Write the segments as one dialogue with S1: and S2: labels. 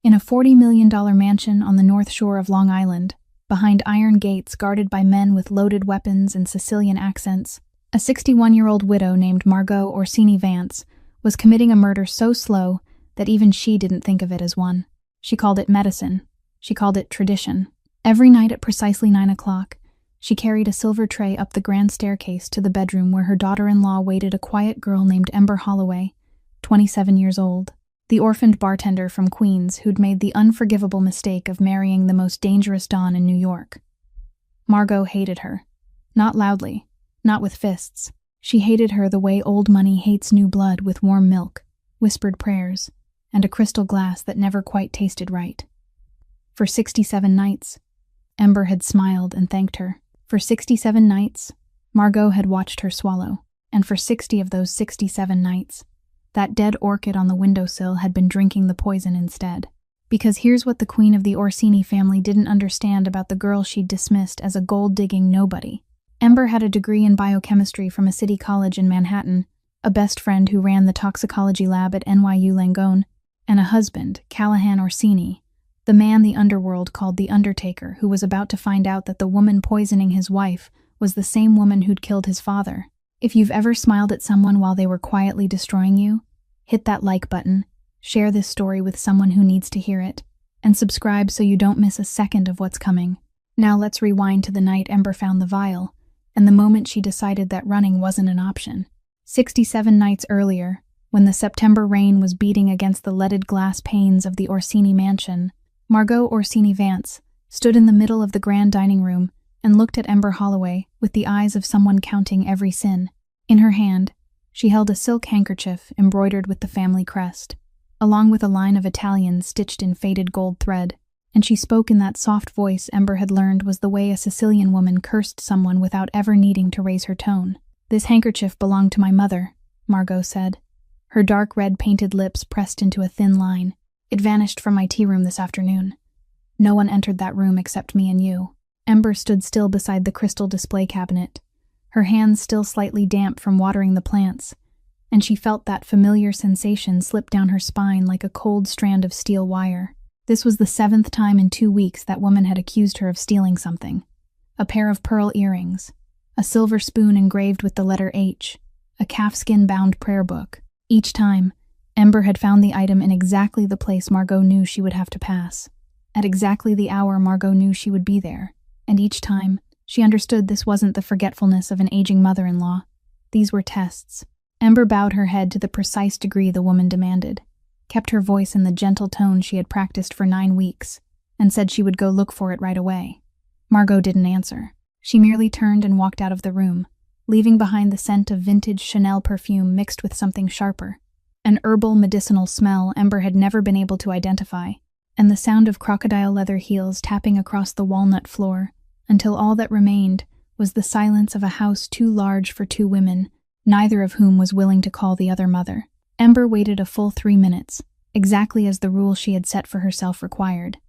S1: In a $40 million mansion on the North Shore of Long Island, behind iron gates guarded by men with loaded weapons and Sicilian accents, a 61-year-old widow named Margot Orsini Vance was committing a murder so slow that even she didn't think of it as one. She called it medicine. She called it tradition. Every night at precisely 9 o'clock, she carried a silver tray up the grand staircase to the bedroom where her daughter-in-law waited, a quiet girl named Ember Holloway, 27 years old, the orphaned bartender from Queens who'd made the unforgivable mistake of marrying the most dangerous don in New York. Margot hated her. Not loudly, not with fists. She hated her the way old money hates new blood, with warm milk, whispered prayers, and a crystal glass that never quite tasted right. For 67 nights, Ember had smiled and thanked her. For 67 nights, Margot had watched her swallow, and for 60 of those 67 nights, that dead orchid on the windowsill had been drinking the poison instead. Because here's what the queen of the Orsini family didn't understand about the girl she'd dismissed as a gold-digging nobody. Ember had a degree in biochemistry from a city college in Manhattan, a best friend who ran the toxicology lab at NYU Langone, and a husband, Callahan Orsini, the man the underworld called the Undertaker, who was about to find out that the woman poisoning his wife was the same woman who'd killed his father. If you've ever smiled at someone while they were quietly destroying you, hit that like button, share this story with someone who needs to hear it, and subscribe so you don't miss a second of what's coming. Now let's rewind to the night Ember found the vial, and the moment she decided that running wasn't an option. 67 nights earlier, when the September rain was beating against the leaded glass panes of the Orsini mansion, Margot Orsini Vance stood in the middle of the grand dining room and looked at Ember Holloway with the eyes of someone counting every sin. In her hand, she held a silk handkerchief embroidered with the family crest, along with a line of Italian stitched in faded gold thread, and she spoke in that soft voice Ember had learned was the way a Sicilian woman cursed someone without ever needing to raise her tone. "This handkerchief belonged to my mother," Margot said, her dark red painted lips pressed into a thin line. "It vanished from my tea room this afternoon. No one entered that room except me and you." Ember stood still beside the crystal display cabinet, her hands still slightly damp from watering the plants, and she felt that familiar sensation slip down her spine like a cold strand of steel wire. This was the 7th time in 2 weeks that woman had accused her of stealing something. A pair of pearl earrings, a silver spoon engraved with the letter H, a calfskin-bound prayer book. Each time, Ember had found the item in exactly the place Margot knew she would have to pass, at exactly the hour Margot knew she would be there, and each time, she understood this wasn't the forgetfulness of an aging mother-in-law. These were tests. Ember bowed her head to the precise degree the woman demanded, kept her voice in the gentle tone she had practiced for 9 weeks, and said she would go look for it right away. Margot didn't answer. She merely turned and walked out of the room, leaving behind the scent of vintage Chanel perfume mixed with something sharper, an herbal medicinal smell Ember had never been able to identify, and the sound of crocodile leather heels tapping across the walnut floor, until all that remained was the silence of a house too large for 2 women, neither of whom was willing to call the other mother. Ember waited a full 3 minutes, exactly as the rule she had set for herself required,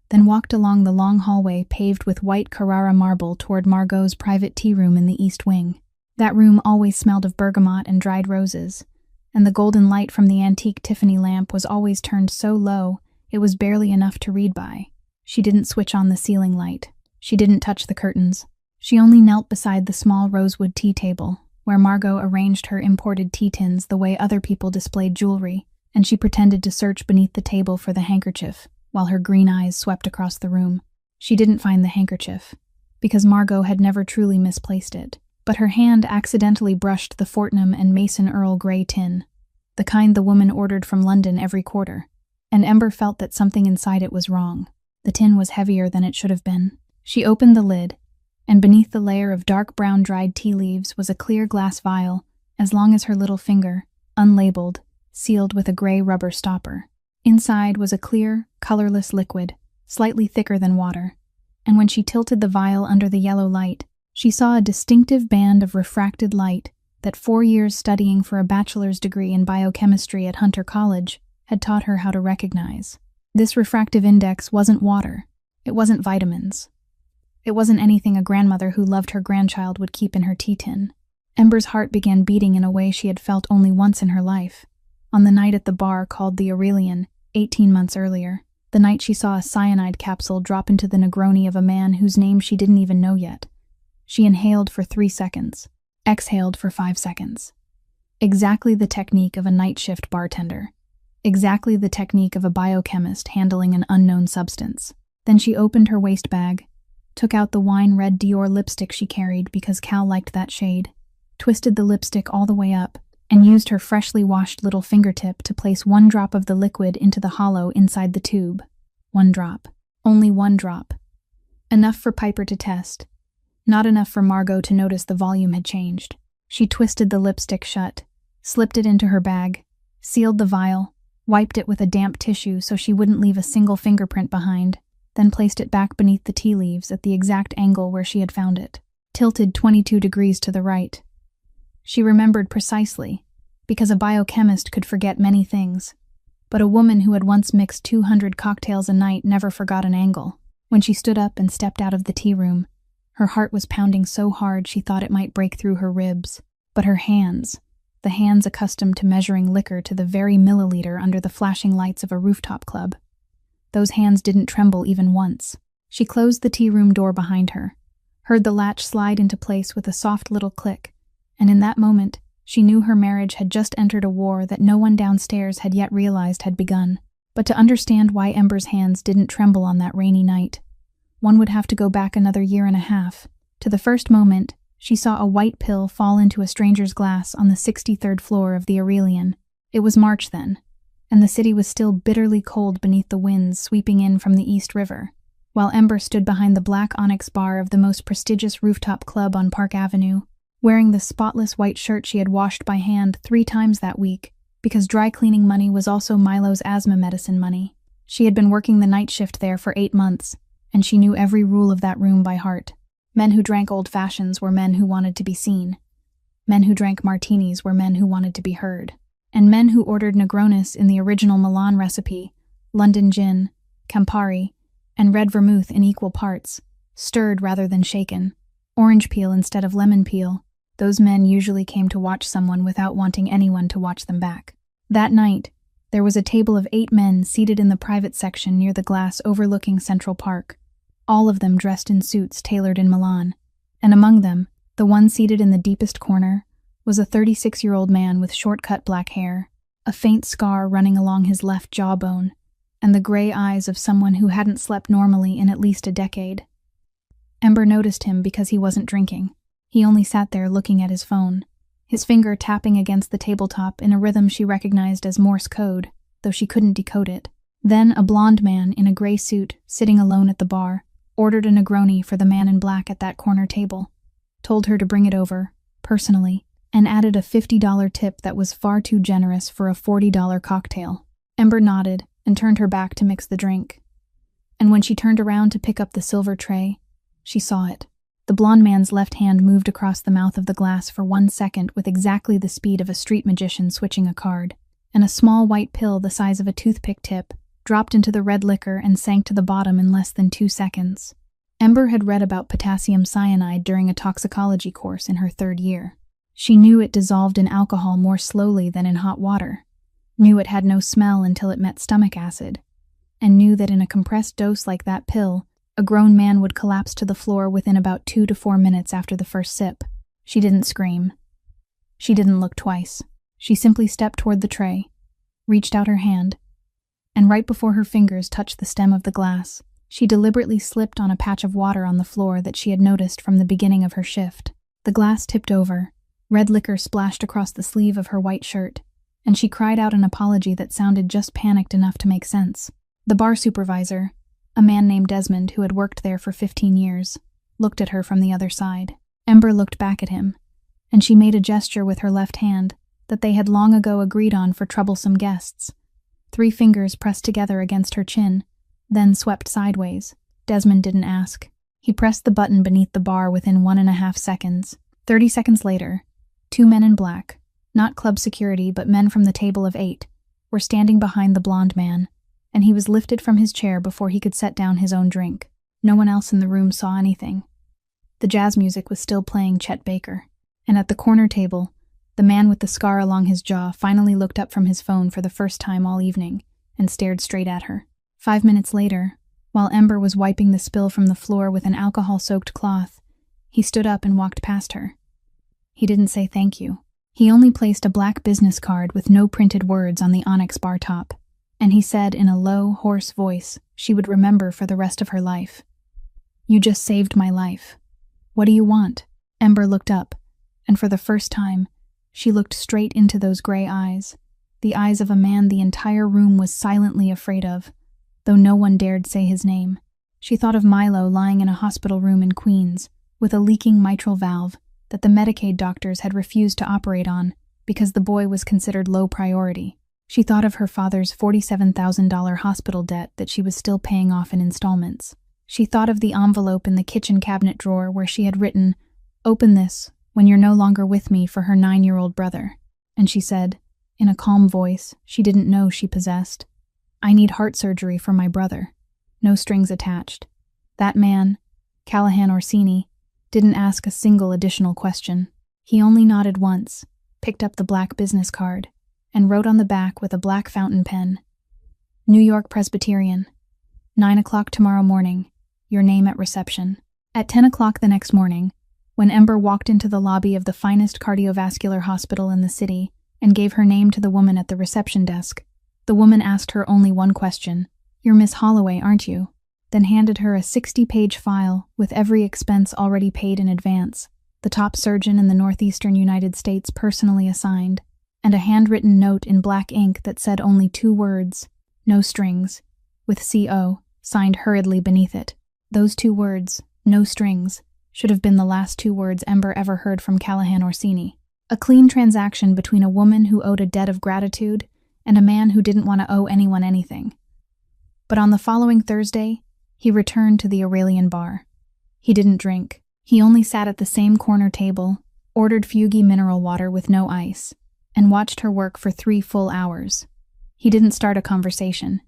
S1: then walked along the long hallway paved with white Carrara marble toward Margot's private tea room in the East Wing. That room always smelled of bergamot and dried roses, and the golden light from the antique Tiffany lamp was always turned so low it was barely enough to read by. She didn't switch on the ceiling light. She didn't touch the curtains. She only knelt beside the small rosewood tea table, where Margot arranged her imported tea tins the way other people displayed jewelry, and she pretended to search beneath the table for the handkerchief, while her green eyes swept across the room. She didn't find the handkerchief, because Margot had never truly misplaced it, but her hand accidentally brushed the Fortnum and Mason Earl Grey tin, the kind the woman ordered from London every quarter, and Ember felt that something inside it was wrong. The tin was heavier than it should have been. She opened the lid, and beneath the layer of dark brown dried tea leaves was a clear glass vial, as long as her little finger, unlabeled, sealed with a gray rubber stopper. Inside was a clear, colorless liquid, slightly thicker than water, and when she tilted the vial under the yellow light, she saw a distinctive band of refracted light that 4 years studying for a bachelor's degree in biochemistry at Hunter College had taught her how to recognize. This refractive index wasn't water. It wasn't vitamins. It wasn't anything a grandmother who loved her grandchild would keep in her tea tin. Ember's heart began beating in a way she had felt only once in her life, on the night at the bar called the Aurelian, 18 months earlier. The night she saw a cyanide capsule drop into the Negroni of a man whose name she didn't even know yet. She inhaled for 3 seconds, exhaled for 5 seconds. Exactly the technique of a night shift bartender. Exactly the technique of a biochemist handling an unknown substance. Then she opened her waist bag, took out the wine-red Dior lipstick she carried because Cal liked that shade, twisted the lipstick all the way up, and used her freshly washed little fingertip to place 1 drop of the liquid into the hollow inside the tube. 1 drop. Only 1 drop. Enough for Piper to test. Not enough for Margot to notice the volume had changed. She twisted the lipstick shut, slipped it into her bag, sealed the vial, wiped it with a damp tissue so she wouldn't leave a single fingerprint behind, then placed it back beneath the tea leaves at the exact angle where she had found it, tilted 22 degrees to the right. She remembered precisely, because a biochemist could forget many things, but a woman who had once mixed 200 cocktails a night never forgot an angle. When she stood up and stepped out of the tea room, her heart was pounding so hard she thought it might break through her ribs, but her hands, the hands accustomed to measuring liquor to the very milliliter under the flashing lights of a rooftop club, those hands didn't tremble even once. She closed the tea room door behind her, heard the latch slide into place with a soft little click, and in that moment, she knew her marriage had just entered a war that no one downstairs had yet realized had begun. But to understand why Ember's hands didn't tremble on that rainy night, one would have to go back another 1.5 years, to the first moment she saw a white pill fall into a stranger's glass on the 63rd floor of the Aurelian. It was March then, and the city was still bitterly cold beneath the winds sweeping in from the East River, while Ember stood behind the black onyx bar of the most prestigious rooftop club on Park Avenue, wearing the spotless white shirt she had washed by hand 3 times that week, because dry cleaning money was also Milo's asthma medicine money. She had been working the night shift there for 8 months, and she knew every rule of that room by heart. Men who drank old fashions were men who wanted to be seen. Men who drank martinis were men who wanted to be heard. And men who ordered Negronis in the original Milan recipe, London gin, Campari, and red vermouth in equal parts, stirred rather than shaken, orange peel instead of lemon peel. Those men usually came to watch someone without wanting anyone to watch them back. That night, there was a table of 8 men seated in the private section near the glass overlooking Central Park, all of them dressed in suits tailored in Milan, and among them, the one seated in the deepest corner, was a 36-year-old man with short-cut black hair, a faint scar running along his left jawbone, and the gray eyes of someone who hadn't slept normally in at least a decade. Ember noticed him because he wasn't drinking. He only sat there looking at his phone, his finger tapping against the tabletop in a rhythm she recognized as Morse code, though she couldn't decode it. Then a blonde man in a gray suit, sitting alone at the bar, ordered a Negroni for the man in black at that corner table, told her to bring it over, personally, and added a $50 tip that was far too generous for a $40 cocktail. Ember nodded and turned her back to mix the drink. And when she turned around to pick up the silver tray, she saw it. The blonde man's left hand moved across the mouth of the glass for 1 second with exactly the speed of a street magician switching a card, and a small white pill the size of a toothpick tip dropped into the red liquor and sank to the bottom in less than 2 seconds. Ember had read about potassium cyanide during a toxicology course in her 3rd year. She knew it dissolved in alcohol more slowly than in hot water, knew it had no smell until it met stomach acid, and knew that in a compressed dose like that pill, a grown man would collapse to the floor within about 2 to 4 minutes after the first sip. She didn't scream. She didn't look twice. She simply stepped toward the tray, reached out her hand, and right before her fingers touched the stem of the glass, she deliberately slipped on a patch of water on the floor that she had noticed from the beginning of her shift. The glass tipped over, red liquor splashed across the sleeve of her white shirt, and she cried out an apology that sounded just panicked enough to make sense. The bar supervisor, a man named Desmond who had worked there for 15 years, looked at her from the other side. Ember looked back at him, and she made a gesture with her left hand that they had long ago agreed on for troublesome guests. 3 fingers pressed together against her chin, then swept sideways. Desmond didn't ask. He pressed the button beneath the bar within 1.5 seconds. 30 seconds later, 2 men in black, not club security but men from the table of 8, were standing behind the blonde man, and he was lifted from his chair before he could set down his own drink. No one else in the room saw anything. The jazz music was still playing Chet Baker, and at the corner table, the man with the scar along his jaw finally looked up from his phone for the first time all evening and stared straight at her. 5 minutes later, while Ember was wiping the spill from the floor with an alcohol-soaked cloth, he stood up and walked past her. He didn't say thank you. He only placed a black business card with no printed words on the onyx bar top, and he said in a low, hoarse voice she would remember for the rest of her life, "You just saved my life. What do you want?" Ember looked up, and for the first time, she looked straight into those gray eyes, the eyes of a man the entire room was silently afraid of, though no one dared say his name. She thought of Milo lying in a hospital room in Queens, with a leaking mitral valve that the Medicaid doctors had refused to operate on because the boy was considered low priority. She thought of her father's $47,000 hospital debt that she was still paying off in installments. She thought of the envelope in the kitchen cabinet drawer where she had written, "Open this when you're no longer with me," for her 9-year-old brother. And she said, in a calm voice she didn't know she possessed, "I need heart surgery for my brother." No strings attached. That man, Callahan Orsini, didn't ask a single additional question. He only nodded once, picked up the black business card, and wrote on the back with a black fountain pen, "New York Presbyterian, 9 o'clock tomorrow morning, your name at reception." At 10 o'clock the next morning, when Ember walked into the lobby of the finest cardiovascular hospital in the city and gave her name to the woman at the reception desk, the woman asked her only one question, "You're Miss Holloway, aren't you?" Then handed her a 60-page file with every expense already paid in advance, the top surgeon in the northeastern United States personally assigned, and a handwritten note in black ink that said only 2 words, "No strings," with CO signed hurriedly beneath it. Those 2 words, "No strings," should have been the last 2 words Ember ever heard from Callahan Orsini. A clean transaction between a woman who owed a debt of gratitude and a man who didn't want to owe anyone anything. But on the following Thursday, he returned to the Aurelian bar. He didn't drink. He only sat at the same corner table, ordered Fugi mineral water with no ice, and watched her work for 3 full hours. He didn't start a conversation.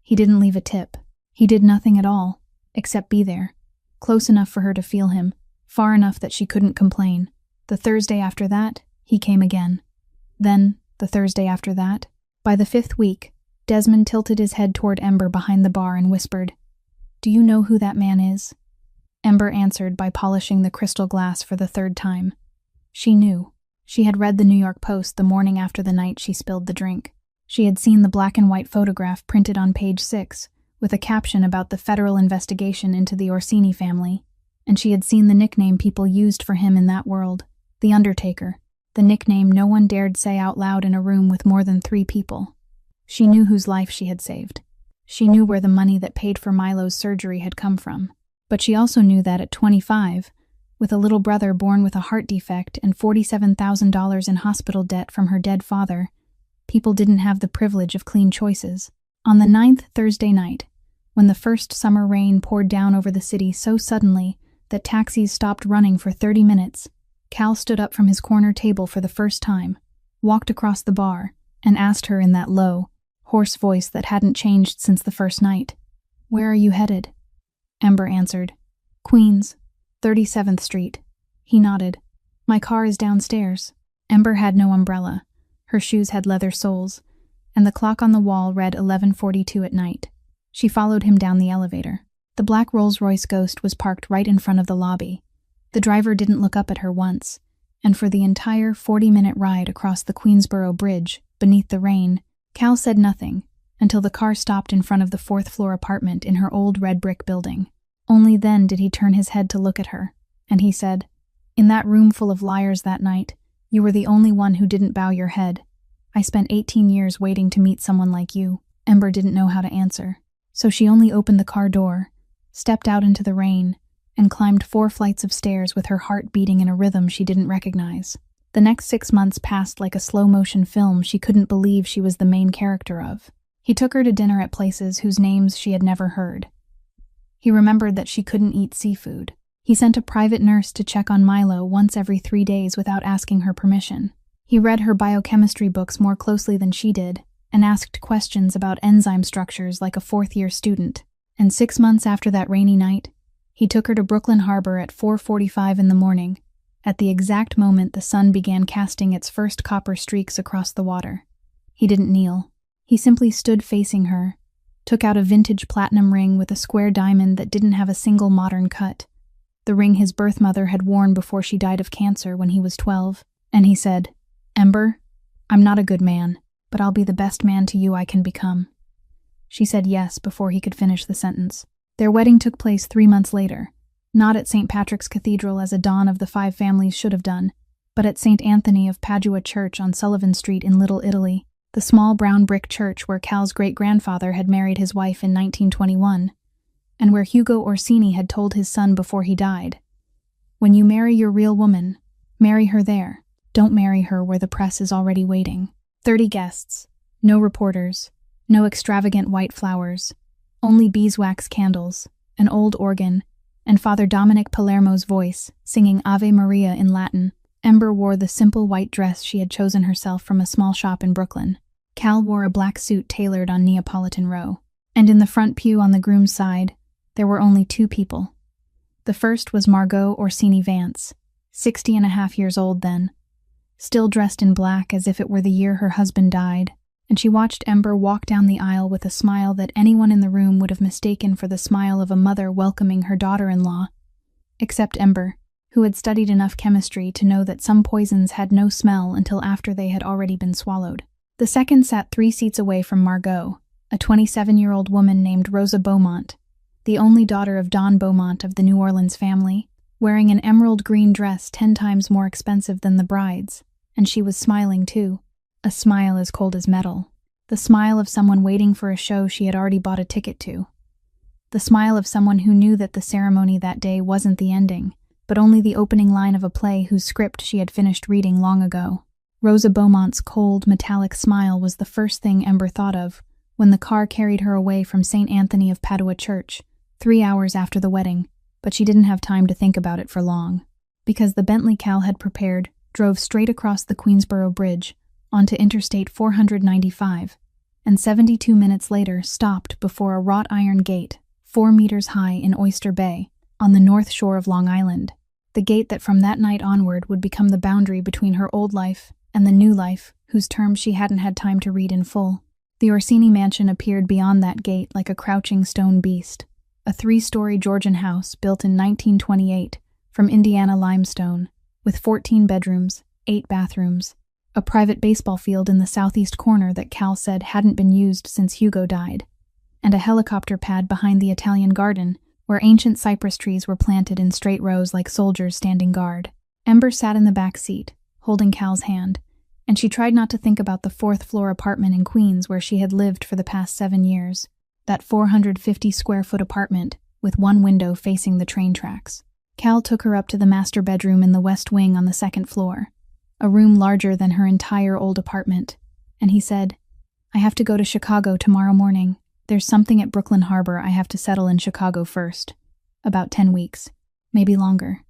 S1: He didn't leave a tip. He did nothing at all, except be there, close enough for her to feel him, far enough that she couldn't complain. The Thursday after that, he came again. Then, the Thursday after that. By the 5th week, Desmond tilted his head toward Ember behind the bar and whispered, "Do you know who that man is?" Ember answered by polishing the crystal glass for the 3rd time. She knew. She had read the New York Post the morning after the night she spilled the drink. She had seen the black and white photograph printed on page 6, with a caption about the federal investigation into the Orsini family, and she had seen the nickname people used for him in that world, the Undertaker, the nickname no one dared say out loud in a room with more than 3 people. She knew whose life she had saved. She knew where the money that paid for Milo's surgery had come from. But she also knew that at 25, with a little brother born with a heart defect and $47,000 in hospital debt from her dead father, people didn't have the privilege of clean choices. On the 9th Thursday night, when the first summer rain poured down over the city so suddenly that taxis stopped running for 30 minutes, Cal stood up from his corner table for the first time, walked across the bar, and asked her in that low, hoarse voice that hadn't changed since the first night, "Where are you headed?" Ember answered, "Queens, 37th Street. He nodded. "My car is downstairs." Ember had no umbrella. Her shoes had leather soles, and the clock on the wall read 11:42 at night. She followed him down the elevator. The black Rolls-Royce Ghost was parked right in front of the lobby. The driver didn't look up at her once, and for the entire 40-minute ride across the Queensboro Bridge, beneath the rain, Cal said nothing until the car stopped in front of the 4th-floor apartment in her old red brick building. Only then did he turn his head to look at her, and he said, "In that room full of liars that night, you were the only one who didn't bow your head. I spent 18 years waiting to meet someone like you." Ember didn't know how to answer, so she only opened the car door, stepped out into the rain, and climbed 4 flights of stairs with her heart beating in a rhythm she didn't recognize. The next 6 months passed like a slow-motion film she couldn't believe she was the main character of. He took her to dinner at places whose names she had never heard. He remembered that she couldn't eat seafood. He sent a private nurse to check on Milo once every 3 days without asking her permission. He read her biochemistry books more closely than she did, and asked questions about enzyme structures like a 4th-year student. And 6 months after that rainy night, he took her to Brooklyn Harbor at 4:45 in the morning, at the exact moment the sun began casting its first copper streaks across the water. He didn't kneel. He simply stood facing her, took out a vintage platinum ring with a square diamond that didn't have a single modern cut, the ring his birth mother had worn before she died of cancer when he was 12, and he said, "Ember, I'm not a good man, but I'll be the best man to you I can become." She said yes before he could finish the sentence. Their wedding took place 3 months later, not at St. Patrick's Cathedral as a Dawn of the Five Families should have done, but at St. Anthony of Padua Church on Sullivan Street in Little Italy, the small brown brick church where Cal's great-grandfather had married his wife in 1921, and where Hugo Orsini had told his son before he died, "When you marry your real woman, marry her there. Don't marry her where the press is already waiting." 30 guests, no reporters, no extravagant white flowers, only beeswax candles, an old organ, and Father Dominic Palermo's voice, singing Ave Maria in Latin. Ember wore the simple white dress she had chosen herself from a small shop in Brooklyn. Cal wore a black suit tailored on Neapolitan Row. And in the front pew on the groom's side, there were only 2 people. The first was Margot Orsini Vance, 60.5 years old then, still dressed in black as if it were the year her husband died, and she watched Ember walk down the aisle with a smile that anyone in the room would have mistaken for the smile of a mother welcoming her daughter-in-law, except Ember, who had studied enough chemistry to know that some poisons had no smell until after they had already been swallowed. The second sat 3 seats away from Margot, a 27-year-old woman named Rosa Beaumont, the only daughter of Don Beaumont of the New Orleans family, wearing an emerald green dress 10 times more expensive than the bride's, and she was smiling too. A smile as cold as metal. The smile of someone waiting for a show she had already bought a ticket to. The smile of someone who knew that the ceremony that day wasn't the ending, but only the opening line of a play whose script she had finished reading long ago. Rosa Beaumont's cold, metallic smile was the first thing Ember thought of when the car carried her away from St. Anthony of Padua Church, 3 hours after the wedding, but she didn't have time to think about it for long, because the Bentley Cal had prepared drove straight across the Queensboro Bridge, onto Interstate 495, and 72 minutes later stopped before a wrought iron gate 4 meters high in Oyster Bay, on the north shore of Long Island, the gate that from that night onward would become the boundary between her old life and the new life, whose terms she hadn't had time to read in full. The Orsini mansion appeared beyond that gate like a crouching stone beast, a 3-story Georgian house built in 1928 from Indiana limestone, with 14 bedrooms, 8 bathrooms, a private baseball field in the southeast corner that Cal said hadn't been used since Hugo died, and a helicopter pad behind the Italian garden where ancient cypress trees were planted in straight rows like soldiers standing guard. Ember sat in the back seat, holding Cal's hand, and she tried not to think about the 4th-floor apartment in Queens where she had lived for the past 7 years, that 450-square-foot apartment with one window facing the train tracks. Cal took her up to the master bedroom in the west wing on the 2nd floor, a room larger than her entire old apartment, and he said, "I have to go to Chicago tomorrow morning. There's something at Brooklyn Harbor I have to settle in Chicago first. About 10 weeks, maybe longer."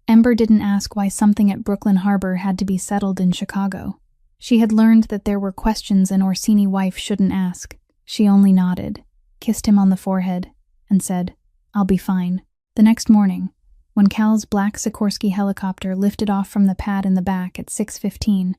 S1: Ember didn't ask why something at Brooklyn Harbor had to be settled in Chicago. She had learned that there were questions an Orsini wife shouldn't ask. She only nodded, kissed him on the forehead, and said, "I'll be fine." The next morning, when Cal's black Sikorsky helicopter lifted off from the pad in the back at 6:15,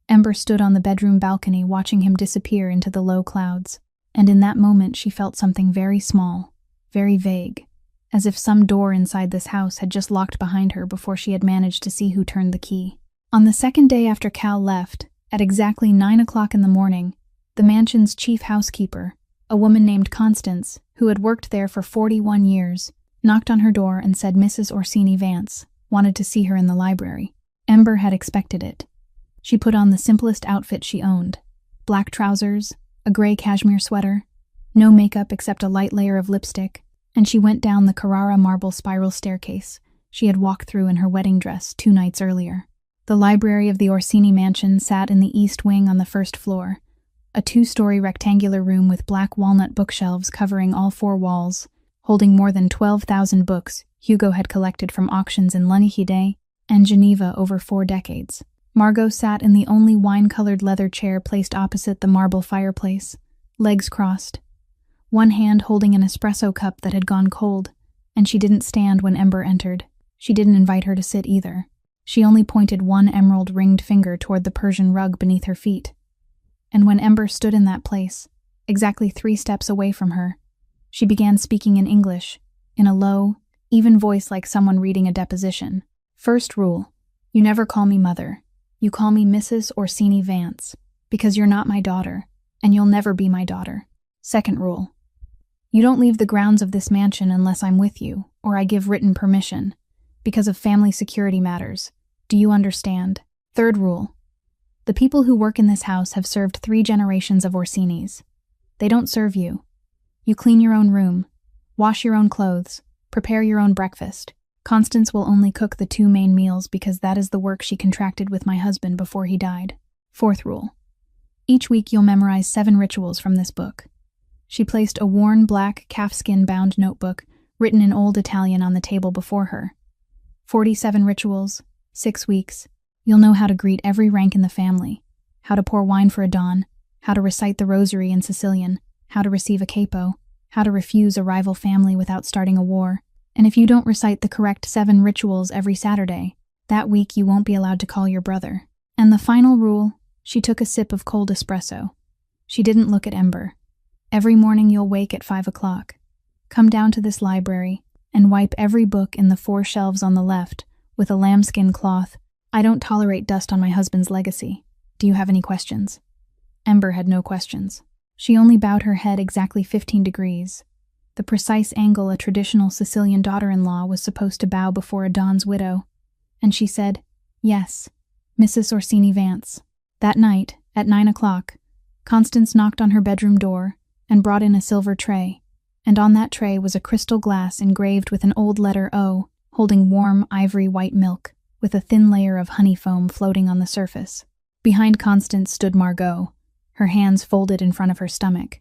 S1: Ember stood on the bedroom balcony watching him disappear into the low clouds, and in that moment she felt something very small, very vague, as if some door inside this house had just locked behind her before she had managed to see who turned the key. On the second day after Cal left, at exactly 9 o'clock in the morning, the mansion's chief housekeeper, a woman named Constance, who had worked there for 41 years, knocked on her door and said Mrs. Orsini Vance wanted to see her in the library. Ember had expected it. She put on the simplest outfit she owned, black trousers, a gray cashmere sweater, no makeup except a light layer of lipstick, and she went down the Carrara marble spiral staircase she had walked through in her wedding dress 2 nights earlier. The library of the Orsini mansion sat in the east wing on the 1st floor, a 2-story rectangular room with black walnut bookshelves covering all 4 walls, holding more than 12,000 books Hugo had collected from auctions in Lunihide and Geneva over 4 decades. Margot sat in the only wine-colored leather chair placed opposite the marble fireplace, legs crossed, one hand holding an espresso cup that had gone cold, and she didn't stand when Ember entered. She didn't invite her to sit either. She only pointed one emerald-ringed finger toward the Persian rug beneath her feet. And when Ember stood in that place, exactly 3 steps away from her. She began speaking in English, in a low, even voice like someone reading a deposition. First rule: you never call me mother. You call me Mrs. Orsini Vance, because you're not my daughter, and you'll never be my daughter. Second rule: you don't leave the grounds of this mansion unless I'm with you, or I give written permission, because of family security matters. Do you understand? Third rule: the people who work in this house have served 3 generations of Orsinis. They don't serve you. You clean your own room, wash your own clothes, prepare your own breakfast. Constance will only cook the 2 main meals because that is the work she contracted with my husband before he died. Fourth rule: each week you'll memorize 7 rituals from this book. She placed a worn black calfskin-bound notebook written in Old Italian on the table before her. 47 rituals, 6 weeks. You'll know how to greet every rank in the family, how to pour wine for a don, how to recite the rosary in Sicilian, how to receive a capo, how to refuse a rival family without starting a war. And if you don't recite the correct 7 rituals every Saturday, that week you won't be allowed to call your brother. And the final rule: she took a sip of cold espresso. She didn't look at Ember. Every morning you'll wake at 5 o'clock. Come down to this library and wipe every book in the 4 shelves on the left with a lambskin cloth. I don't tolerate dust on my husband's legacy. Do you have any questions? Ember had no questions. She only bowed her head exactly 15 degrees. The precise angle a traditional Sicilian daughter-in-law was supposed to bow before a Don's widow. And she said, "Yes, Mrs. Orsini Vance." That night, at 9 o'clock, Constance knocked on her bedroom door and brought in a silver tray, and on that tray was a crystal glass engraved with an old letter O, holding warm, ivory white milk, with a thin layer of honey foam floating on the surface. Behind Constance stood Margot, her hands folded in front of her stomach,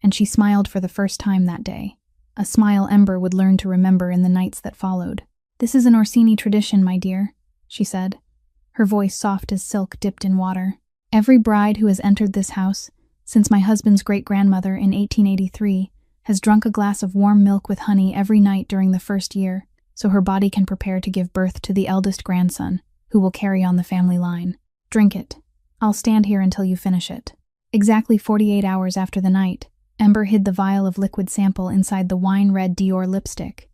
S1: and she smiled for the first time that day, a smile Ember would learn to remember in the nights that followed. "This is an Orsini tradition, my dear," she said, her voice soft as silk dipped in water. "Every bride who has entered this house, since my husband's great-grandmother in 1883, has drunk a glass of warm milk with honey every night during the first year, so her body can prepare to give birth to the eldest grandson, who will carry on the family line. Drink it. I'll stand here until you finish it." Exactly 48 hours after the night, Ember hid the vial of liquid sample inside the wine-red Dior lipstick.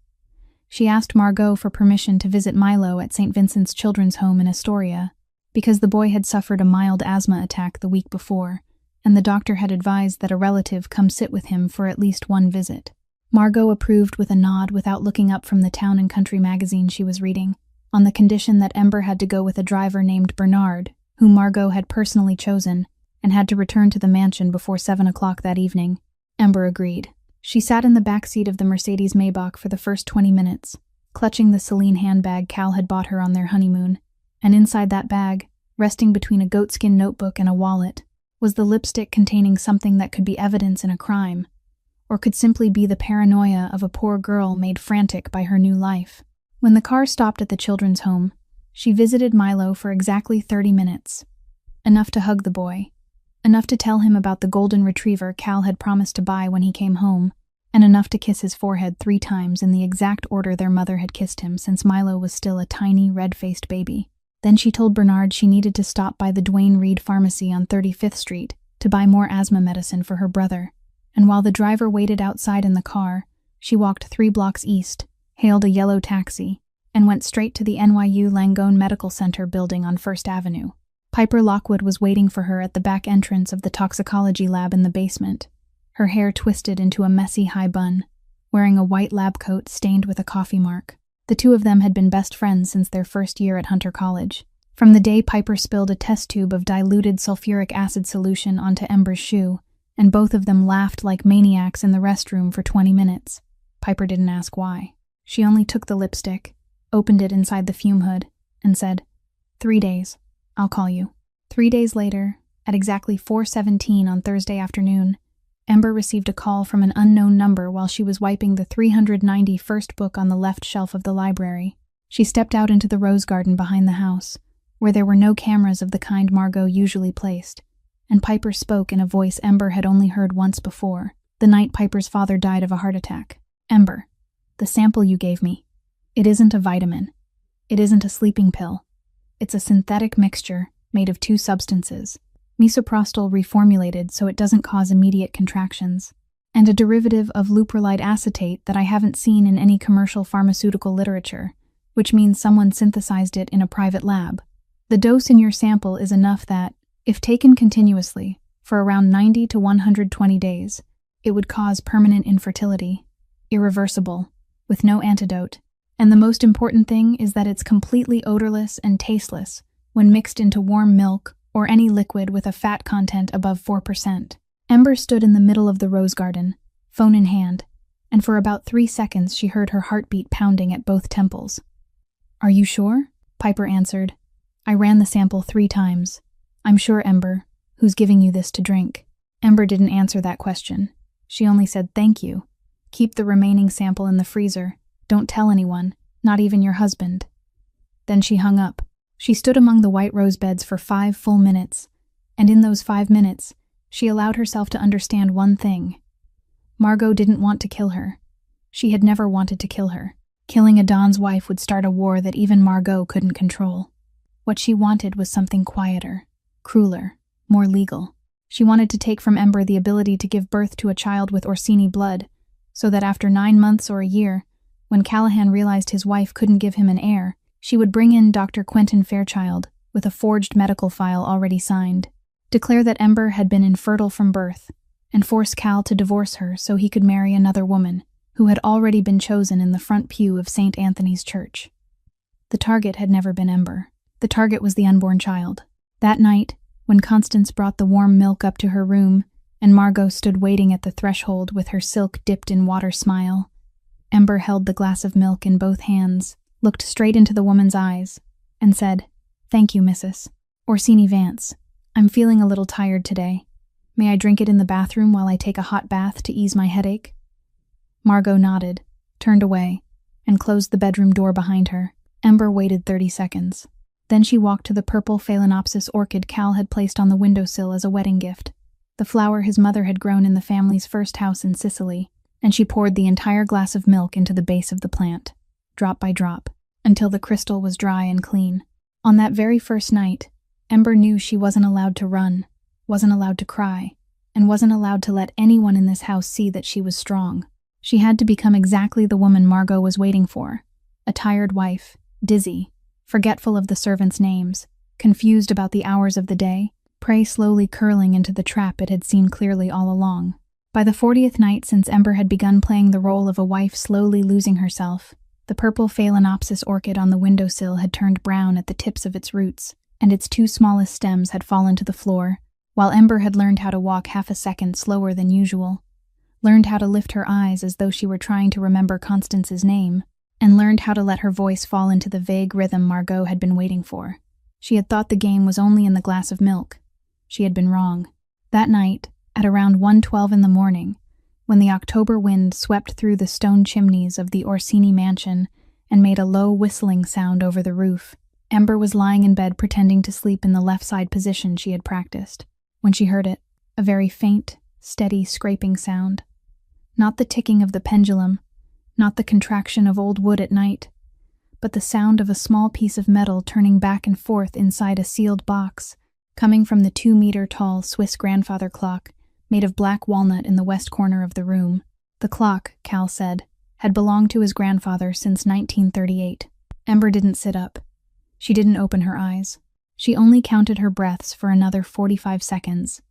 S1: She asked Margot for permission to visit Milo at St. Vincent's Children's Home in Astoria, because the boy had suffered a mild asthma attack the week before, and the doctor had advised that a relative come sit with him for at least 1 visit. Margot approved with a nod without looking up from the Town and Country magazine she was reading, on the condition that Ember had to go with a driver named Bernard, whom Margot had personally chosen, and had to return to the mansion before 7 o'clock that evening. Ember agreed. She sat in the back seat of the Mercedes Maybach for the first 20 minutes, clutching the Celine handbag Cal had bought her on their honeymoon, and inside that bag, resting between a goatskin notebook and a wallet, was the lipstick containing something that could be evidence in a crime, or could simply be the paranoia of a poor girl made frantic by her new life. When the car stopped at the children's home, she visited Milo for exactly 30 minutes. Enough to hug the boy, enough to tell him about the golden retriever Cal had promised to buy when he came home, and enough to kiss his forehead 3 times in the exact order their mother had kissed him since Milo was still a tiny, red-faced baby. Then she told Bernard she needed to stop by the Duane Reade Pharmacy on 35th Street to buy more asthma medicine for her brother, and while the driver waited outside in the car, she walked 3 blocks east, hailed a yellow taxi, and went straight to the NYU Langone Medical Center building on First Avenue. Piper Lockwood was waiting for her at the back entrance of the toxicology lab in the basement, her hair twisted into a messy high bun, wearing a white lab coat stained with a coffee mark. The 2 of them had been best friends since their first year at Hunter College, from the day Piper spilled a test tube of diluted sulfuric acid solution onto Ember's shoe, and both of them laughed like maniacs in the restroom for 20 minutes. Piper didn't ask why. She only took the lipstick, opened it inside the fume hood, and said, 3 days. I'll call you. 3 days later, at exactly 4:17 on Thursday afternoon, Ember received a call from an unknown number while she was wiping the 391st book on the left shelf of the library. She stepped out into the rose garden behind the house, where there were no cameras of the kind Margot usually placed, and Piper spoke in a voice Ember had only heard once before, the night Piper's father died of a heart attack. "Ember, the sample you gave me. It isn't a vitamin. It isn't a sleeping pill. It's a synthetic mixture made of 2 substances, misoprostol reformulated so it doesn't cause immediate contractions, and a derivative of leuprolide acetate that I haven't seen in any commercial pharmaceutical literature, which means someone synthesized it in a private lab. The dose in your sample is enough that, if taken continuously, for around 90 to 120 days, it would cause permanent infertility, irreversible, with no antidote. And the most important thing is that it's completely odorless and tasteless when mixed into warm milk or any liquid with a fat content above 4%. Ember stood in the middle of the rose garden, phone in hand, and for about 3 seconds she heard her heartbeat pounding at both temples. "Are you sure?" Piper answered. "I ran the sample 3 times. I'm sure, Ember. Who's giving you this to drink?" Ember didn't answer that question. She only said, "Thank you. Keep the remaining sample in the freezer. Don't tell anyone, not even your husband." Then she hung up. She stood among the white rose beds for 5 full minutes, and in those 5 minutes, she allowed herself to understand one thing. Margot didn't want to kill her. She had never wanted to kill her. Killing Adon's wife would start a war that even Margot couldn't control. What she wanted was something quieter, crueler, more legal. She wanted to take from Ember the ability to give birth to a child with Orsini blood, so that after 9 months or a year, when Callahan realized his wife couldn't give him an heir, she would bring in Dr. Quentin Fairchild with a forged medical file already signed, declare that Ember had been infertile from birth, and force Cal to divorce her so he could marry another woman who had already been chosen in the front pew of St. Anthony's Church. The target had never been Ember. The target was the unborn child. That night, when Constance brought the warm milk up to her room, and Margot stood waiting at the threshold with her silk-dipped-in-water smile, Ember held the glass of milk in both hands, looked straight into the woman's eyes, and said, "Thank you, Mrs. Orsini Vance. I'm feeling a little tired today. May I drink it in the bathroom while I take a hot bath to ease my headache?" Margot nodded, turned away, and closed the bedroom door behind her. Ember waited 30 seconds. Then she walked to the purple Phalaenopsis orchid Cal had placed on the windowsill as a wedding gift, the flower his mother had grown in the family's first house in Sicily, and she poured the entire glass of milk into the base of the plant, drop by drop, until the crystal was dry and clean. On that very first night, Ember knew she wasn't allowed to run, wasn't allowed to cry, and wasn't allowed to let anyone in this house see that she was strong. She had to become exactly the woman Margot was waiting for, a tired wife, dizzy, forgetful of the servants' names, confused about the hours of the day, prey slowly curling into the trap it had seen clearly all along. By the 40th night since Ember had begun playing the role of a wife slowly losing herself, the purple Phalaenopsis orchid on the windowsill had turned brown at the tips of its roots, and its 2 smallest stems had fallen to the floor, while Ember had learned how to walk half a second slower than usual, learned how to lift her eyes as though she were trying to remember Constance's name, and learned how to let her voice fall into the vague rhythm Margot had been waiting for. She had thought the game was only in the glass of milk. She had been wrong. That night, at around 1:12 in the morning, when the October wind swept through the stone chimneys of the Orsini mansion and made a low whistling sound over the roof, Ember was lying in bed pretending to sleep in the left-side position she had practiced, when she heard it, a very faint, steady scraping sound. Not the ticking of the pendulum, not the contraction of old wood at night, but the sound of a small piece of metal turning back and forth inside a sealed box, coming from the 2-meter-tall Swiss grandfather clock made of black walnut in the west corner of the room. The clock, Cal said, had belonged to his grandfather since 1938. Ember didn't sit up. She didn't open her eyes. She only counted her breaths for another 45 seconds,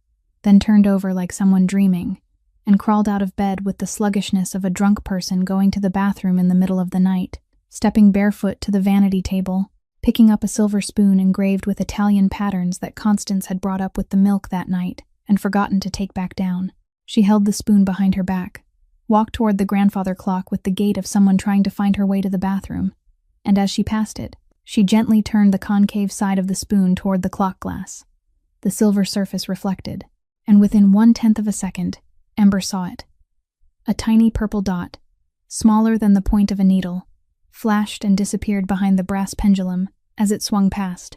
S1: then turned over like someone dreaming, and crawled out of bed with the sluggishness of a drunk person going to the bathroom in the middle of the night, stepping barefoot to the vanity table, picking up a silver spoon engraved with Italian patterns that Constance had brought up with the milk that night and forgotten to take back down. She held the spoon behind her back, walked toward the grandfather clock with the gait of someone trying to find her way to the bathroom, and as she passed it, she gently turned the concave side of the spoon toward the clock glass. The silver surface reflected, and within 1/10 of a second, Ember saw it. A tiny purple dot, smaller than the point of a needle, flashed and disappeared behind the brass pendulum as it swung past.